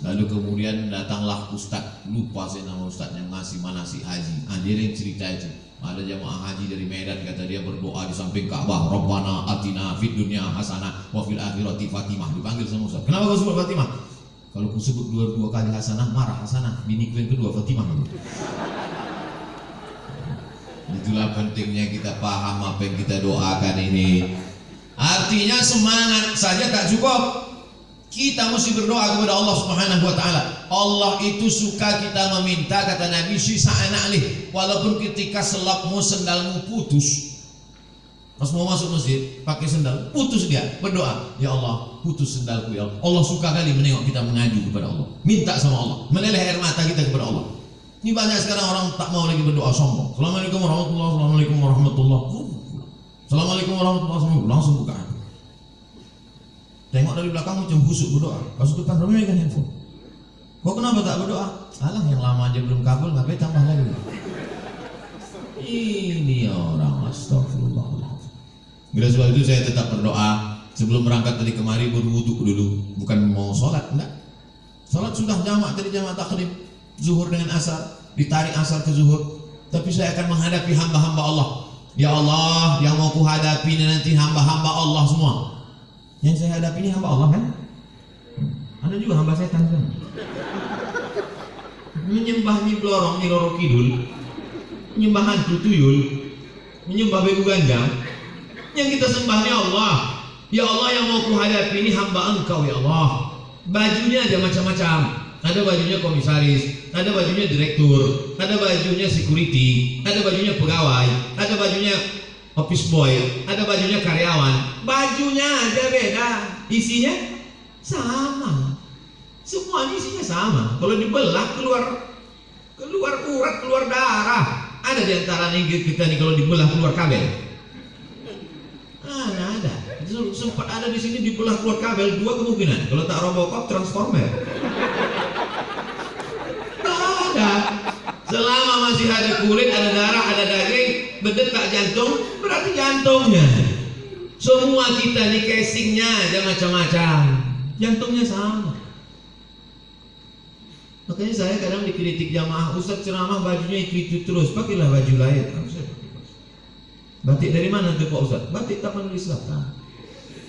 Lalu kemudian datanglah Ustadz, lupa saya nama Ustadz yang ngasih manasik haji. Dia yang cerita itu. Ada jamaah haji dari Medan, kata dia berdoa di samping Ka'bah, Rabbana atina fid dunya hasanah wa fil akhirati Fatimah. Dipanggil sama Ustadz. Kenapa kau sebut Fatimah? Kalau ku sebut dua kali hasanah, marah hasanah. Biniku yang kedua Fatimah. Itulah pentingnya kita paham apa yang kita doakan ini. Artinya semangat saja tak cukup. Kita mesti berdoa kepada Allah Subhanahu wa taala. Allah itu suka kita meminta, kata Nabi, sisa'an alih. Walaupun ketika selapmu sendalmu putus, pas mau masuk masjid pakai sendal putus, dia berdoa, ya Allah putus sendalku ya Allah. Allah suka kali menengok kita mengadu kepada Allah, minta sama Allah, meleleh air mata kita kepada Allah. Ini banyak sekarang orang tak mau lagi berdoa sombong. Assalamualaikum warahmatullahi wabarakatuh. Assalamualaikum warahmatullahi wabarakatuh. Assalamualaikum warahmatullahi wabarakatuh. Langsung buka. Tengok dari belakang macam busuk berdoa. Pas depan rumah megang handphone. Kok kenapa tak berdoa? Alah yang lama aja belum kabul, ngapain tambah lagi? Ini orang, astagfirullahaladzim. Bila sebab itu saya tetap berdoa. Sebelum berangkat tadi kemari berwuduk dulu. Bukan mau sholat, enggak. Sholat sudah jamak tadi, jamak takdim. Zuhur dengan asar, ditarik asar ke zuhur. Tapi saya akan menghadapi hamba-hamba Allah. Ya Allah, yang mau ku hadapi ini nanti hamba-hamba Allah semua. Yang saya hadapi ini hamba Allah kan? Ada juga hamba setan kan? Menyembah Nyi Blorong, Nyi Roro Kidul, menyembah hantu tuyul, menyembah begu ganjang. Yang kita sembah ini Allah. Ya Allah, yang mau ku hadapi ini hamba Engkau ya Allah. Bajunya aja macam-macam. Ada bajunya komisaris, ada bajunya direktur, ada bajunya security, ada bajunya pegawai, ada bajunya office boy, ada bajunya karyawan. Bajunya aja beda, isinya sama. Semua isinya sama. Kalau dibelah keluar urat, keluar darah. Ada di antara kita nih kalau dibelah keluar kabel. Ada. Sempat ada di sini dibelah keluar kabel, dua kemungkinan. Kalau tak Robocop, Transformer. Selama masih ada kulit, ada darah, ada daging, berdetak jantung, berarti jantungnya. Semua kita nih casingnya ada macam-macam, jantungnya sama. Makanya saya kadang dikritik jamaah, Ustaz ceramah bajunya itu terus, pakailah baju lain. Batik dari mana tuh Pak Ustaz? Batik Tapanuli Selatan.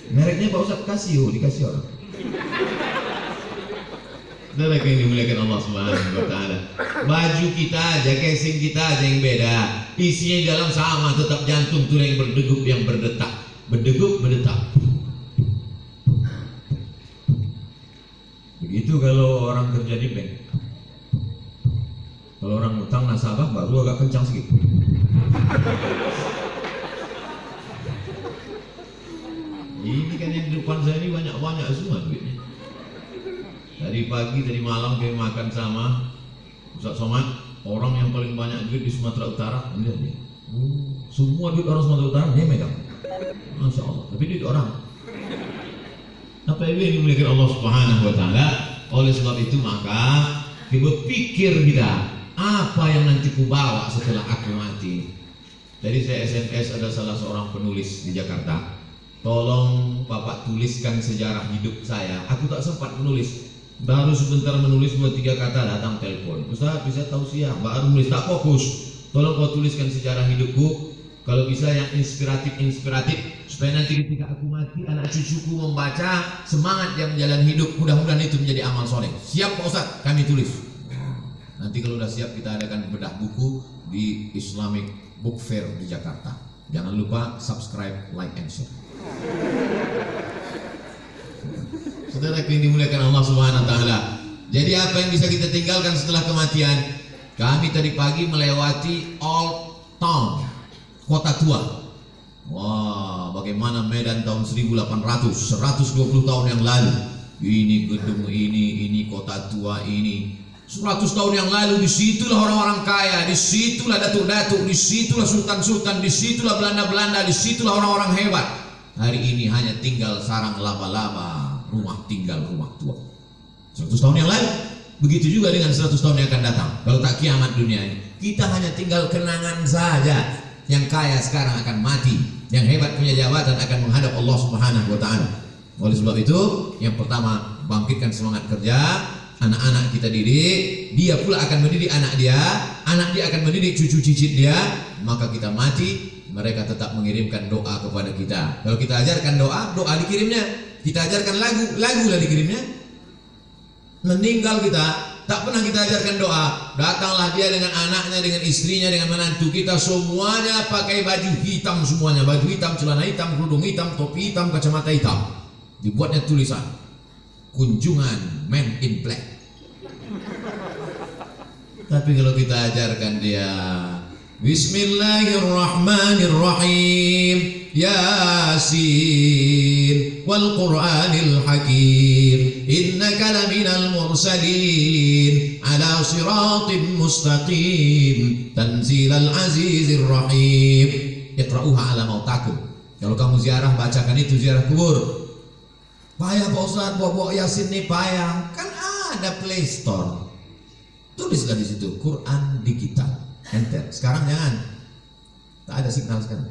Mereknya Pak Ustaz Casio, dikasih orang. Saudara yang dimuliakan Allah Subhanahu wa taala. Baju kita aja, casing kita aja yang beda. Isinya di dalam sama, tetap jantung tuh yang berdegup, yang berdetak. Berdegup, berdetak. Begitu kalau orang kerja di bank. Kalau orang utang nasabah baru agak kencang sedikit. Ini kan yang di depan saya ini banyak-banyak semua duitnya. Dari pagi, dari malam kami makan sama Ustaz Somad, orang yang paling banyak duit di Sumatera Utara. Lihat dia. Semua duit orang Sumatera Utara dia megang. Masya Allah. Tapi duit orang. Apa yang dimuliakan Allah Subhanahu wa taala? Oleh sebab itu maka kita pikir kita, apa yang nanti ku bawa setelah aku mati. Tadi saya SMS ada salah seorang penulis di Jakarta. Tolong Bapak tuliskan sejarah hidup saya. Aku tak sempat menulis. Baru sebentar menulis 2-3 kata datang telepon. Ustaz bisa tausiah, baru menulis tak fokus. Tolong kau tuliskan sejarah hidupku. Kalau bisa yang inspiratif supaya nanti ketika aku mati anak cucuku membaca semangat dia menjalani hidup. Mudah-mudahan itu menjadi amal soleh. Siap Pak Ustadz, kami tulis. Nanti kalau udah siap kita adakan bedah buku di Islamic Book Fair di Jakarta. Jangan lupa subscribe, like, and share. Saudara yang dimuliakan Allah Subhanahu Wa Taala. Jadi apa yang bisa kita tinggalkan setelah kematian? Kami tadi pagi melewati Old Town, kota tua. Wah, bagaimana Medan tahun 1800, 120 tahun yang lalu. Ini gedung ini kota tua ini. 100 tahun yang lalu disitulah orang-orang kaya, disitulah datuk-datuk, disitulah sultan-sultan, disitulah Belanda-Belanda, disitulah orang-orang hebat. Hari ini hanya tinggal sarang laba-laba, rumah tinggal, rumah tua. 100 tahun yang lalu. Begitu juga dengan 100 tahun yang akan datang. Kalau tak kiamat dunia ini, kita hanya tinggal kenangan saja. Yang kaya sekarang akan mati, yang hebat punya jabatan akan menghadap Allah Subhanahu Wa Taala. Oleh sebab itu, yang pertama bangkitkan semangat kerja. Anak-anak kita didik, dia pula akan mendidik anak dia akan mendidik cucu cicit dia. Maka kita mati, mereka tetap mengirimkan doa kepada kita. Kalau kita ajarkan doa dikirimnya. Kita ajarkan lagu lah dikirimnya. Meninggal kita, tak pernah kita ajarkan doa. Datanglah dia dengan anaknya, dengan istrinya, dengan menantu kita, semuanya pakai baju hitam semuanya. Baju hitam, celana hitam, kerudung hitam, topi hitam, kacamata hitam. Dibuatnya tulisan, kunjungan Men in Black. Tapi kalau kita ajarkan dia Bismillahirrahmanirrahim, Yasin wal Qur'anil Hakim, innaka laminal mursalin ala siratim mustaqim, tanzilal azizir rahim. Iqra'uha ala mautakum. Kalau kamu ziarah, bacakan itu, ziarah kubur. Payah Pak Ustadz, bawa Yasin nih payah. Kan ada Play Store. Tulislah di situ Quran digital. Enter. Sekarang jangan. Tak ada signal sekarang.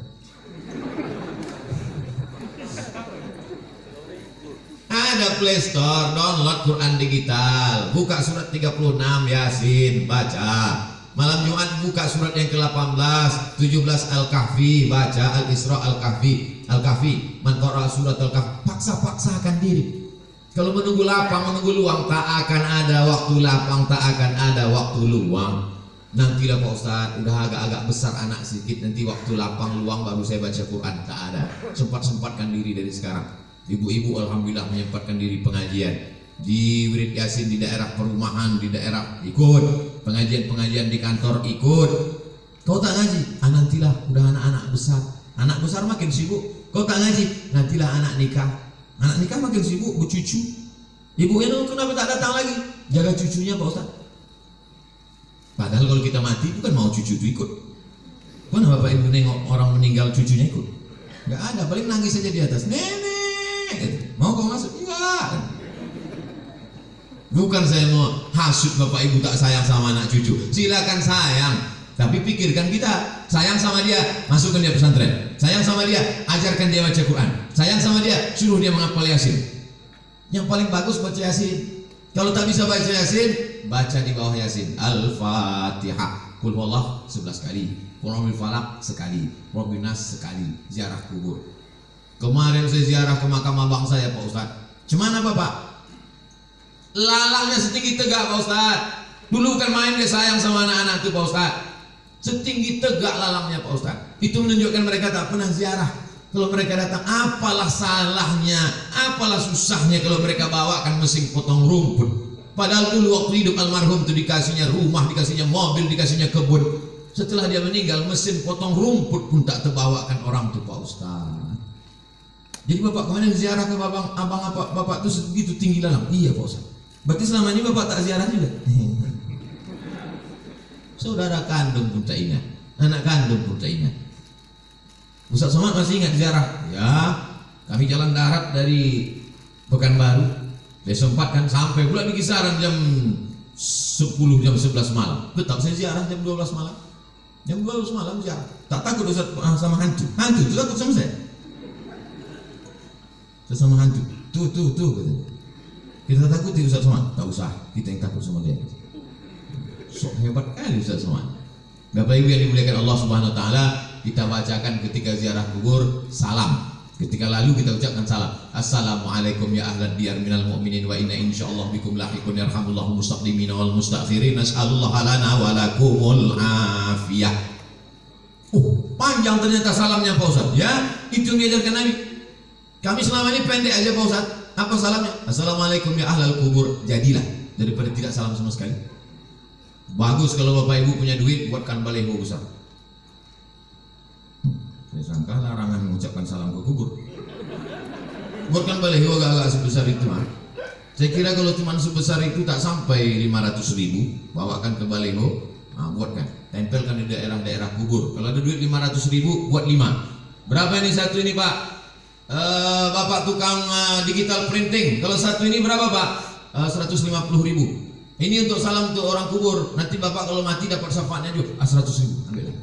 Ada Play Store, download Quran digital. Buka surat 36 Yasin, baca. Malam Jumat buka surat yang ke-18, 17 Al-Kahfi, baca Al-Isra Al-Kahfi, man qara'a surat Al-Kahfi. Paksa-paksakan diri. Kalau menunggu lapang, menunggu luang, tak akan ada waktu lapang, tak akan ada waktu luang. Nantilah Pak Ustadz, udah agak-agak besar anak sedikit, nanti waktu lapang luang baru saya baca Quran. Tak ada. Sempat-sempatkan diri dari sekarang. Ibu-ibu alhamdulillah menyempatkan diri pengajian di wirid Yasin, di daerah perumahan, di daerah ikut pengajian-pengajian di kantor ikut. Kau tak ngaji? Nantilah udah anak-anak besar. Anak besar makin sibuk. Kau tak ngaji? Nantilah anak nikah. Anak nikah makin sibuk bercucu. Ibunya kenapa tak datang lagi? Jaga cucunya Pak Ustaz. Padahal kalau kita mati bukan mau cucu itu ikut. Mana bapak ibu nengok orang meninggal cucunya ikut? Gak ada, paling nangis saja di atas. Nenek, mau kau masuk? Enggak. Bukan saya mau hasut bapak ibu tak sayang sama anak cucu. Silakan sayang, tapi pikirkan kita. Sayang sama dia, masukkan dia pesantren. Sayang sama dia, ajarkan dia baca Quran. Sayang sama dia, suruh dia menghafal Yasin. Yang paling bagus baca Yasin. Kalau tak bisa baca Yasin, baca di bawah Yasin Al-Fatihah, Qul huwallah 11 kali, Qul huwal falaq sekali, Rabbin nas sekali. Ziarah kubur. Kemarin saya ziarah ke makam abang saya Pak Ustaz. Cemana Bapak? Lalangnya setinggi tegak Pak Ustaz. Dulu kan main dia sayang sama anak-anak itu Pak Ustaz. Setinggi tegak lalangnya Pak Ustaz. Itu menunjukkan mereka tak pernah ziarah. Kalau mereka datang, apalah salahnya, apalah susahnya kalau mereka bawakan mesin potong rumput. Padahal dulu waktu hidup almarhum itu dikasihnya rumah, dikasihnya mobil, dikasihnya kebun. Setelah dia meninggal, mesin potong rumput pun tak terbawakan orang itu Pak Ustaz. Jadi Bapak kemarin ziarah ke abang apa Bapak itu segitu tinggi lalang? Iya Pak Ustaz. Berarti selama ini Bapak tak ziarah juga? Saudara kandung pun tak ingat, anak kandung pun tak ingat. Ustaz Somad masih ingat ziarah? Ya, kami jalan darat dari Pekanbaru. Dia sempatkan sampai pula di kisaran jam 10, jam 11 malam. Tetap saya ziarah jam 12 malam. Jam 12 malam ziarah. Tak takut Ustaz sama hantu. Hantu itu takut sama saya. Saya sama hantu. Tuh katanya. Kita takuti Ustaz Somad? Tak usah, kita yang takut sama dia. Sok hebat kali Ustaz Somad. Bapak Ibu yang dimuliakan Allah Subhanahu wa taala, kita bacakan ketika ziarah kubur salam. Ketika lalu kita ucapkan salam. Assalamualaikum ya ahlad diyar minal mu'minin wa inna insyaallah bikum lahiqun yarhamullahu mustaqdimin wal mustakhirin nas'alullah lana wa lakumul afiyah. Panjang ternyata salamnya Pak Ustaz. Ya, itu yang diajarkan Nabi. Kami selama ini pendek aja Pak Ustaz. Apa salamnya? Assalamualaikum ya ahlal kubur. Jadilah daripada tidak salam sama sekali. Bagus kalau Bapak Ibu punya duit buatkan baleho besar. Saya sangka larangan mengucapkan salam ke kubur. Buatkan baleho agak-agak sebesar itu mah. Saya kira kalau cuma sebesar itu tak sampai 500.000, bawakan ke baleho, buatkan, tempelkan di daerah-daerah kubur. Kalau ada duit 500.000, buat 5. Berapa ini satu ini Pak? Bapak tukang digital printing. Kalau satu ini berapa Pak? 150.000. Ini untuk salam untuk orang kubur. Nanti Bapak kalau mati dapat syafaatnya juga. 100.000, ambillah.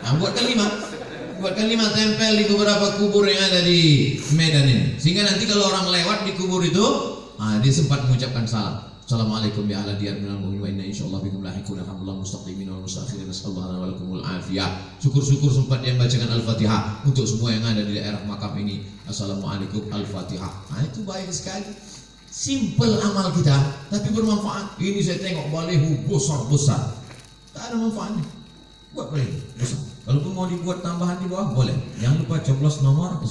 Buatkan 5. Buatkan 5 tempel di beberapa kubur yang ada di Medan ini. Sehingga nanti kalau orang lewat di kubur itu, dia sempat mengucapkan salam. Assalamualaikum ya ahla diyar minal mu'minin wa inna insyaallah bikum lahiqun alhamdulillah mustaqdimin wal mustakhirin nasallallahu lana wa lakumul afiyah. Syukur-syukur sempat dia membacakan Al-Fatihah untuk semua yang ada di daerah makam ini. Assalamualaikum Al-Fatihah. Itu baik sekali. Simple amal kita, tapi bermanfaat. Ini saya tengok balehu besar-besar. Tak ada manfaatnya. Buat balehu besar. Kalaupun mau dibuat tambahan di bawah boleh. Jangan lupa coblos nomor.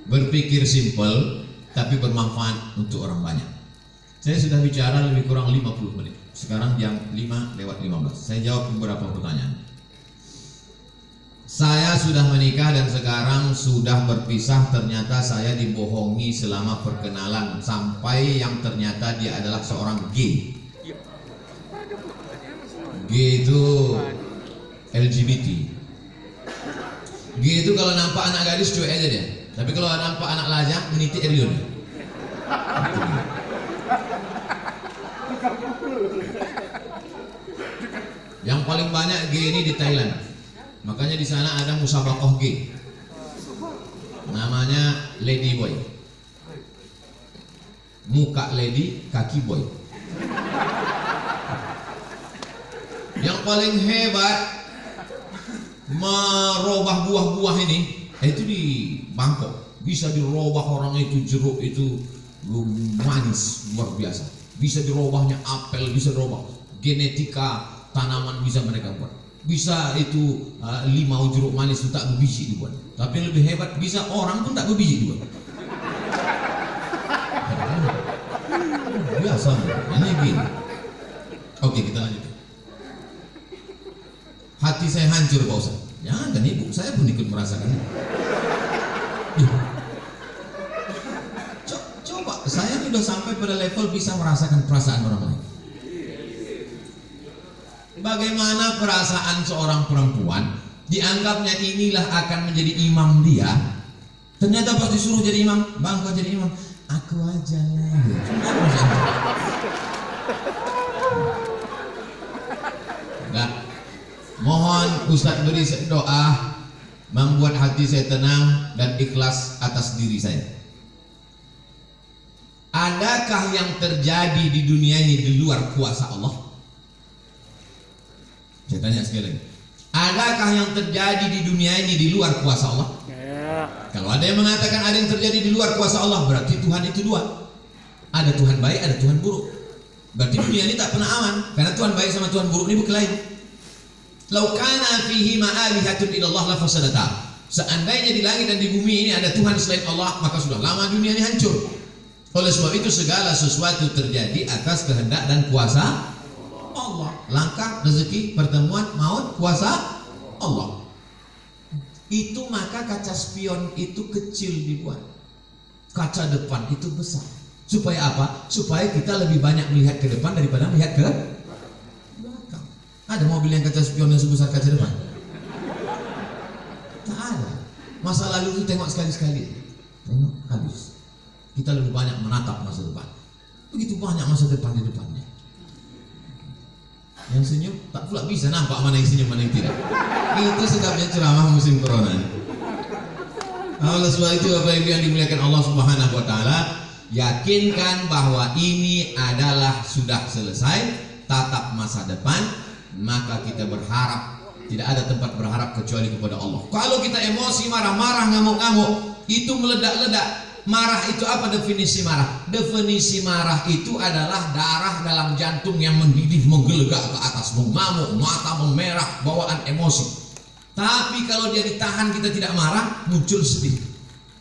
Berpikir simple tapi bermanfaat untuk orang banyak. Saya sudah bicara lebih kurang 50 menit. Sekarang jam 5:15. Saya jawab beberapa pertanyaan. Saya sudah menikah dan sekarang sudah berpisah. Ternyata saya dibohongi selama perkenalan sampai yang ternyata dia adalah seorang gay. G itu LGBT. G itu kalau nampak anak gadis cuek aja dia. Tapi kalau nampak anak lajang menitik Erion. Yang paling banyak G ini di Thailand. Makanya di sana ada musabaqah G. Namanya Lady Boy. Muka lady, kaki boy. Yang paling hebat merubah buah-buah ini itu di Bangkok. Bisa dirubah orang itu, jeruk itu manis luar biasa. Bisa dirubahnya apel, bisa dirubah genetika tanaman, bisa mereka buat. Bisa itu limau jeruk manis itu tak berbiji dibuat. Tapi yang lebih hebat bisa orang pun tak berbiji dibuat. Biasa, ini gini. Oke, kita lanjut. Hati saya hancur Pak Ustaz. Jangan kan ibu, saya pun ikut merasakannya. Coba, saya sudah sampai pada level bisa merasakan perasaan orang lain. Bagaimana perasaan seorang perempuan dianggapnya inilah akan menjadi imam dia. Ternyata pas disuruh jadi imam, bang kau jadi imam, aku aja lah. Enggak. Mohon Ustadz beri doa membuat hati saya tenang dan ikhlas atas diri saya. Adakah yang terjadi di dunia ini di luar kuasa Allah? Saya tanya sekali lagi. Adakah yang terjadi di dunia ini di luar kuasa Allah? Ya. Kalau ada yang mengatakan ada yang terjadi di luar kuasa Allah, berarti Tuhan itu dua. Ada Tuhan baik, ada Tuhan buruk. Berarti dunia ini tak pernah aman, karena Tuhan baik sama Tuhan buruk ini berkelahi. Lau kana fihi ma'alihatun illallah la fasadata. Seandainya di langit dan di bumi ini ada Tuhan selain Allah, maka sudah lama dunia ini hancur. Oleh sebab itu segala sesuatu terjadi atas kehendak dan kuasa Allah. Langkah, rezeki, pertemuan, maut, kuasa Allah. Itu maka kaca spion itu kecil dibuat. Kaca depan itu besar. Supaya apa? Supaya kita lebih banyak melihat ke depan daripada melihat ke belakang. Ada mobil yang kaca spionnya sebesar kaca depan? Tak ada. Masa lalu itu tengok sekali-sekali. Tengok, habis. Kita lebih banyak menatap masa depan. Begitu banyak masa depan di depannya. Yang senyum tak pula bisa nampak mana yang senyum mana yang tidak. Itu sebabnya ceramah musim corona. Oleh sebab itu Bapak Ibu yang dimuliakan Allah Subhanahu wa taala, yakinkan bahwa ini adalah sudah selesai. tatap masa depan, maka kita berharap, tidak ada tempat berharap kecuali kepada Allah. Kalau kita emosi, marah-marah, ngamuk-ngamuk, itu meledak-ledak. Marah itu apa definisi marah? Definisi marah itu adalah darah dalam jantung yang mendidih, menggelegak ke atas, mengamuk, mata memerah, bawaan emosi. Tapi kalau dia ditahan, kita tidak marah, muncul sedih.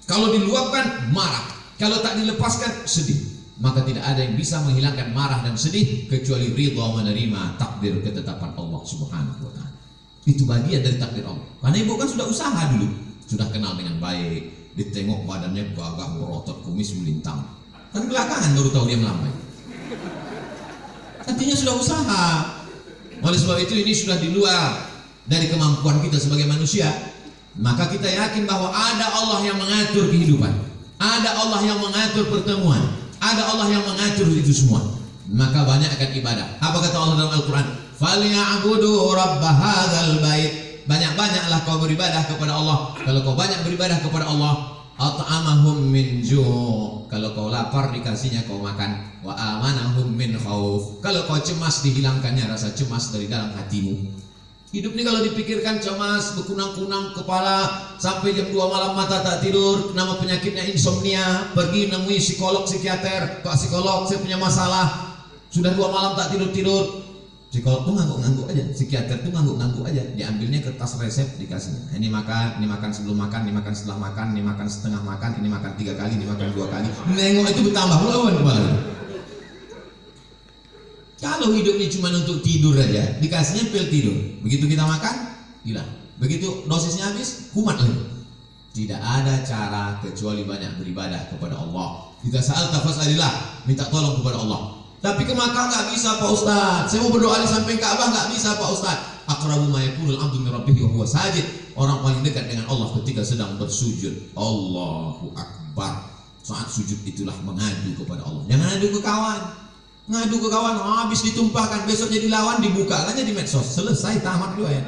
Kalau diluapkan, marah. Kalau tak dilepaskan, sedih. Maka tidak ada yang bisa menghilangkan marah dan sedih kecuali ridha menerima takdir ketetapan Allah Subhanahu wa ta'ala. Itu bagian dari takdir Allah. Karena ibu kan sudah usaha dulu, sudah kenal dengan baik. Ditengok badannya gagah, berotot, kumis melintang. Kan belakangan baru tahu dia melambai. Artinya sudah usaha. Oleh sebab itu ini sudah di luar dari kemampuan kita sebagai manusia. Maka kita yakin bahwa ada Allah yang mengatur kehidupan, ada Allah yang mengatur pertemuan, ada Allah yang mengatur itu semua. Maka banyakkan ibadah. Apa kata Allah dalam Al-Quran? Falyabudu rabb hadzal bait. Banyak-banyaklah kau beribadah kepada Allah. Kalau kau banyak beribadah kepada Allah, at'amahum min ju'. Kalau kau lapar dikasihnya kau makan. Wa amanahum min khauf. Kalau kau cemas dihilangkannya rasa cemas dari dalam hatimu. Hidup ini kalau dipikirkan cemas, berkunang-kunang kepala, sampai jam 2 malam mata tak tidur, nama penyakitnya insomnia, pergi nemui psikolog, psikiater. Pak psikolog, saya punya masalah, sudah 2 malam tak tidur-tidur. Psikolog tuh ngangguk-ngangguk aja, psikiater tuh ngangguk-ngangguk aja. Diambilnya kertas resep, dikasihnya. Ini makan sebelum makan, ini makan setelah makan, ini makan setengah makan, ini makan 3 kali, ini makan 2 kali. Nengok itu bertambah lawan kepala. Kalau hidupnya cuma untuk tidur aja, dikasihnya pil tidur. Begitu kita makan, hilang. Begitu dosisnya habis, kumat lagi. Tidak ada cara kecuali banyak beribadah kepada Allah. Jika sa'alta fas'alillah, minta tolong kepada Allah. Tapi ke Makkah nggak bisa Pak Ustaz. Saya mau berdoa di samping Ka'bah nggak bisa Pak Ustaz. Aqrabu ma yakunul 'abdu min rabbih wa huwa sajid. Orang paling dekat dengan Allah ketika sedang bersujud. Allahu Akbar. Saat sujud itulah mengadu kepada Allah. Jangan adu ke kawan. Ngadu ke kawan habis ditumpahkan, besok jadi lawan dibuka aja di medsos. Selesai tamat doa ya.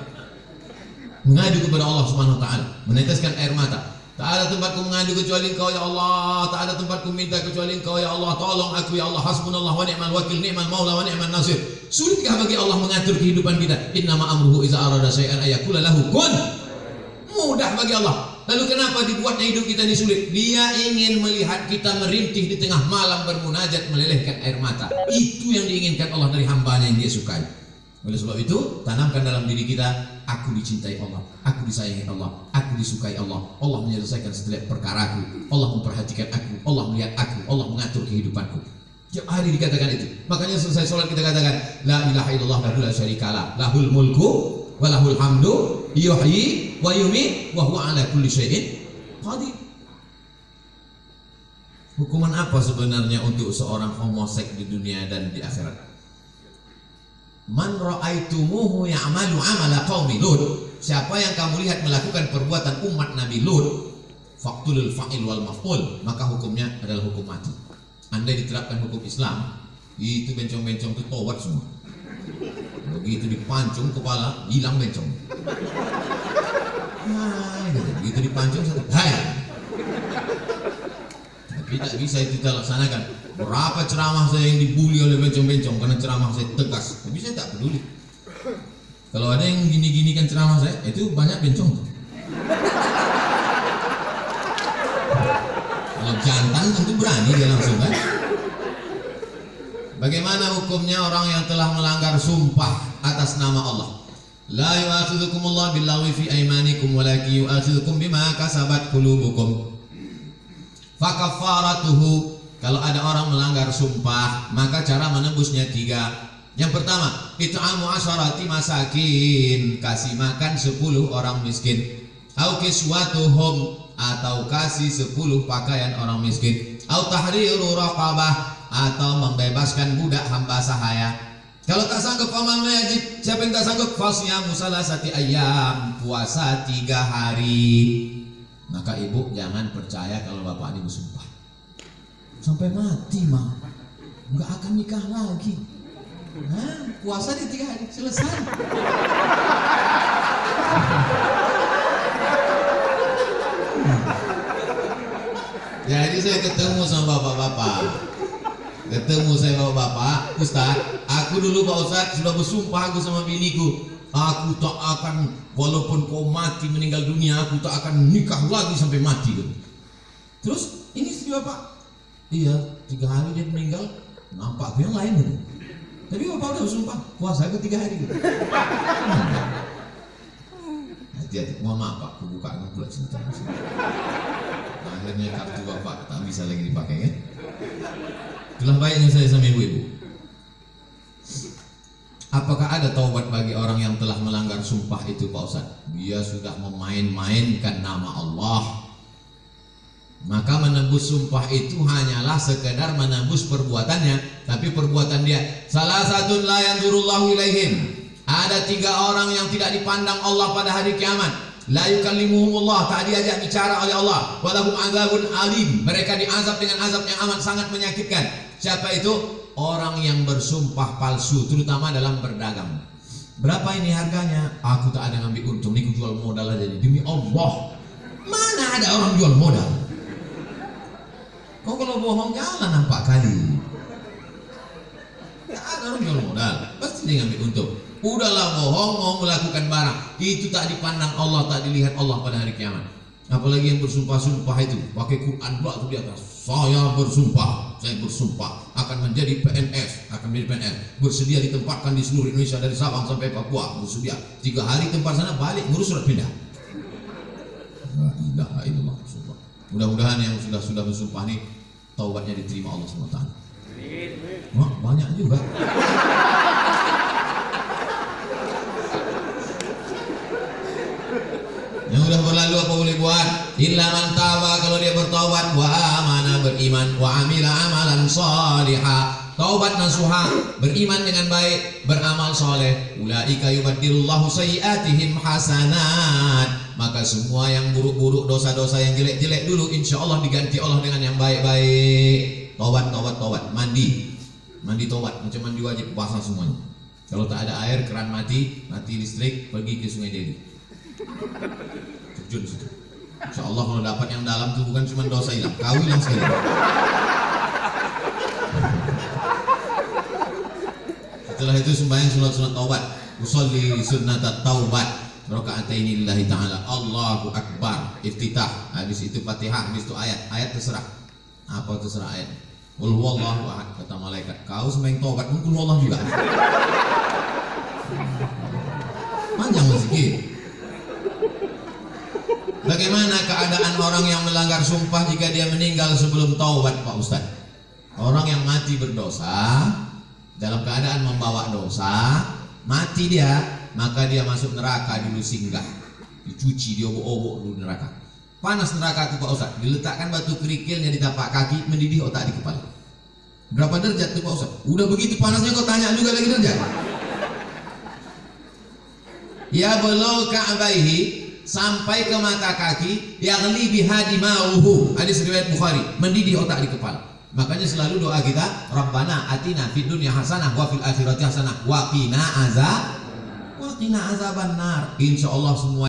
Mengadu kepada Allah Subhanahu wa taala, meneteskan air mata. Tak ada tempatku mengadu kecuali Engkau ya Allah. Tak ada tempatku minta kecuali Engkau ya Allah. Tolong aku ya Allah. Hasbunallah wa ni'mal wakil, ni'mal maula wa ni'man nasir. Sulitkah bagi Allah mengatur kehidupan kita? Innama amruhu iza arada syai'an ayakula lahu kun. Mudah bagi Allah. Lalu kenapa dibuatnya hidup kita ini sulit? Dia ingin melihat kita merintih di tengah malam bermunajat melelehkan air mata. Itu yang diinginkan Allah dari hambanya yang dia sukai. Oleh sebab itu, tanamkan dalam diri kita, aku dicintai Allah, aku disayangi Allah, aku disukai Allah. Allah menyelesaikan setiap perkaraku, Allah memperhatikan aku, Allah melihat aku, Allah mengatur kehidupanku. Tiap hari dikatakan itu. Makanya selesai sholat kita katakan, la ilaha illallah wahdahu la syarikalah, lahul mulku wa lahul hamdu, yuhyi wa yumiit wa huwa ala kulli syai'in qadir. Hukuman apa sebenarnya untuk seorang homoseks di dunia dan di akhirat? Man ra'aitumuhu ya'malu 'amala qaumi Lut. Siapa yang kamu lihat melakukan perbuatan umat Nabi Lut, faqtulul fa'il wal maf'ul, maka hukumnya adalah hukum mati. Andai diterapkan hukum Islam, itu bencong-bencong itu tawat semua. Begitu dipancung kepala, hilang bencong. Begitu dipancung satu, hai. Tapi tidak bisa itu kita laksanakan. Berapa ceramah saya yang dibully oleh bencong-bencong karena ceramah saya tegas, tapi saya tak peduli. Kalau ada yang gini-gini kan ceramah saya, itu banyak bencong tuh. Kalau jantan tentu berani dia langsung kan. Bagaimana hukumnya orang yang telah melanggar sumpah atas nama Allah? La yu'akhidhukumullahu billaghwi fi aymanikum walakin yu'akhidhukum bima kasabat qulubukum. Fakafaratuhu, kalau ada orang melanggar sumpah, maka cara menembusnya 3. Yang pertama, it'amu asyarati masakin, kasih makan 10 orang miskin. Au kiswatuhum, atau kasih 10 pakaian orang miskin. Au tahriru raqabah, atau membebaskan budak hamba sahaya. Kalau tak sanggup faman yajid, siapa yang tak sanggup fasyamu salasati ayyam, puasa 3 hari. Maka ibu jangan percaya kalau bapak ini bersumpah. Sampai mati mah nggak akan nikah lagi. Puasa di 3 hari selesai. Jadi saya ketemu sama bapak-bapak, Ustaz, Aku dulu Pak Ustadz sudah bersumpah aku sama biniku, aku tak akan, walaupun kau mati meninggal dunia, aku tak akan nikah lagi sampai mati gitu. Terus ini istri bapak, iya 3 hari dia meninggal, nampak aku yang lain gitu. Tapi bapak udah bersumpah, puasa aku 3 hari gitu. Hati-hati, mohon maaf Pak, aku buka pula cerita. Akhirnya kartu bapak tak bisa lagi dipakai ya. Itulah baiknya saya sama ibu-ibu. Apakah ada taubat bagi orang yang telah melanggar sumpah itu Pak Ustaz? Dia sudah memain-mainkan nama Allah, maka menembus sumpah itu hanyalah sekedar menembus perbuatannya. Tapi perbuatan dia, salah satu la yanzurullahu ilaihim, ada 3 orang yang tidak dipandang Allah pada hari kiamat. La yukallimuhumullah, tak diajak bicara oleh Allah. Walahum azabun alim, mereka diazab dengan azab yang amat sangat menyakitkan. Siapa itu? Orang yang bersumpah palsu, terutama dalam berdagang. Berapa ini harganya? Aku tak ada ngambil untung, ini aku jual modal aja nih. Demi Allah, mana ada orang jual modal? Kau kalau bohong jangan nampak kali. Tak ada orang jual modal, pasti dia ngambil untung. Udahlah bohong, mau melakukan barang itu tak dipandang Allah, tak dilihat Allah pada hari kiamat. Apalagi yang bersumpah-sumpah itu pakai Quran pula tuh di atas. Saya bersumpah akan menjadi PNS, bersedia ditempatkan di seluruh Indonesia dari Sabang sampai Papua, bersedia 3 hari tempat sana, balik ngurus surat pindah. La ilaha illallah. Mudah-mudahan yang sudah bersumpah nih taubatnya diterima Allah SWT. Wah, banyak juga. Yang udah berlalu apa boleh buat? Illa man taba, kalau dia bertaubat, wa amana, beriman, wa amila amalan salihah, taubat nasuha, beriman dengan baik, beramal soleh. Ulaika yubaddilullahu sayyiatihim hasanat, maka semua yang buruk-buruk, dosa-dosa yang jelek-jelek dulu insya Allah diganti Allah dengan yang baik-baik. Taubat, mandi taubat, macam mandi wajib, puasa semuanya. Kalau tak ada air, keran mati listrik, pergi ke Sungai Deli, terjun situ. Insya Allah kalau dapat yang dalam itu bukan cuma dosa hilang, kau hilang sekali. Setelah itu sembahyang sunat taubat, usolli sunnatat taubat, rakaataini lillahi ta'ala, Allahu Akbar, iftitah. Habis itu Fatihah, habis itu ayat terserah. Apa terserah ayat? Qul huwallahu ahad, kata malaikat. Kau sembahyang taubat pun qul huwallahu juga. Panjang sedikit. Bagaimana keadaan orang yang melanggar sumpah jika dia meninggal sebelum taubat Pak Ustaz? Orang yang mati berdosa, dalam keadaan membawa dosa, mati dia, maka dia masuk neraka dulu singgah, dicuci, diobok-obok dulu neraka. Panas neraka itu Pak Ustaz, diletakkan batu kerikilnya di tapak kaki, mendidih otak di kepala. Berapa derajat tuh Pak Ustaz? Udah begitu panasnya kau tanya juga lagi derajat? Ya belau ka'baihi, sampai ke mata kaki, yaghli biha dima'uhu, hadis riwayat Bukhari, mendidih otak di kepala. Makanya selalu doa kita, Rabbana atina fid dunya hasanah wa fil akhirati hasanah wa qina azabannar. Insyaallah semua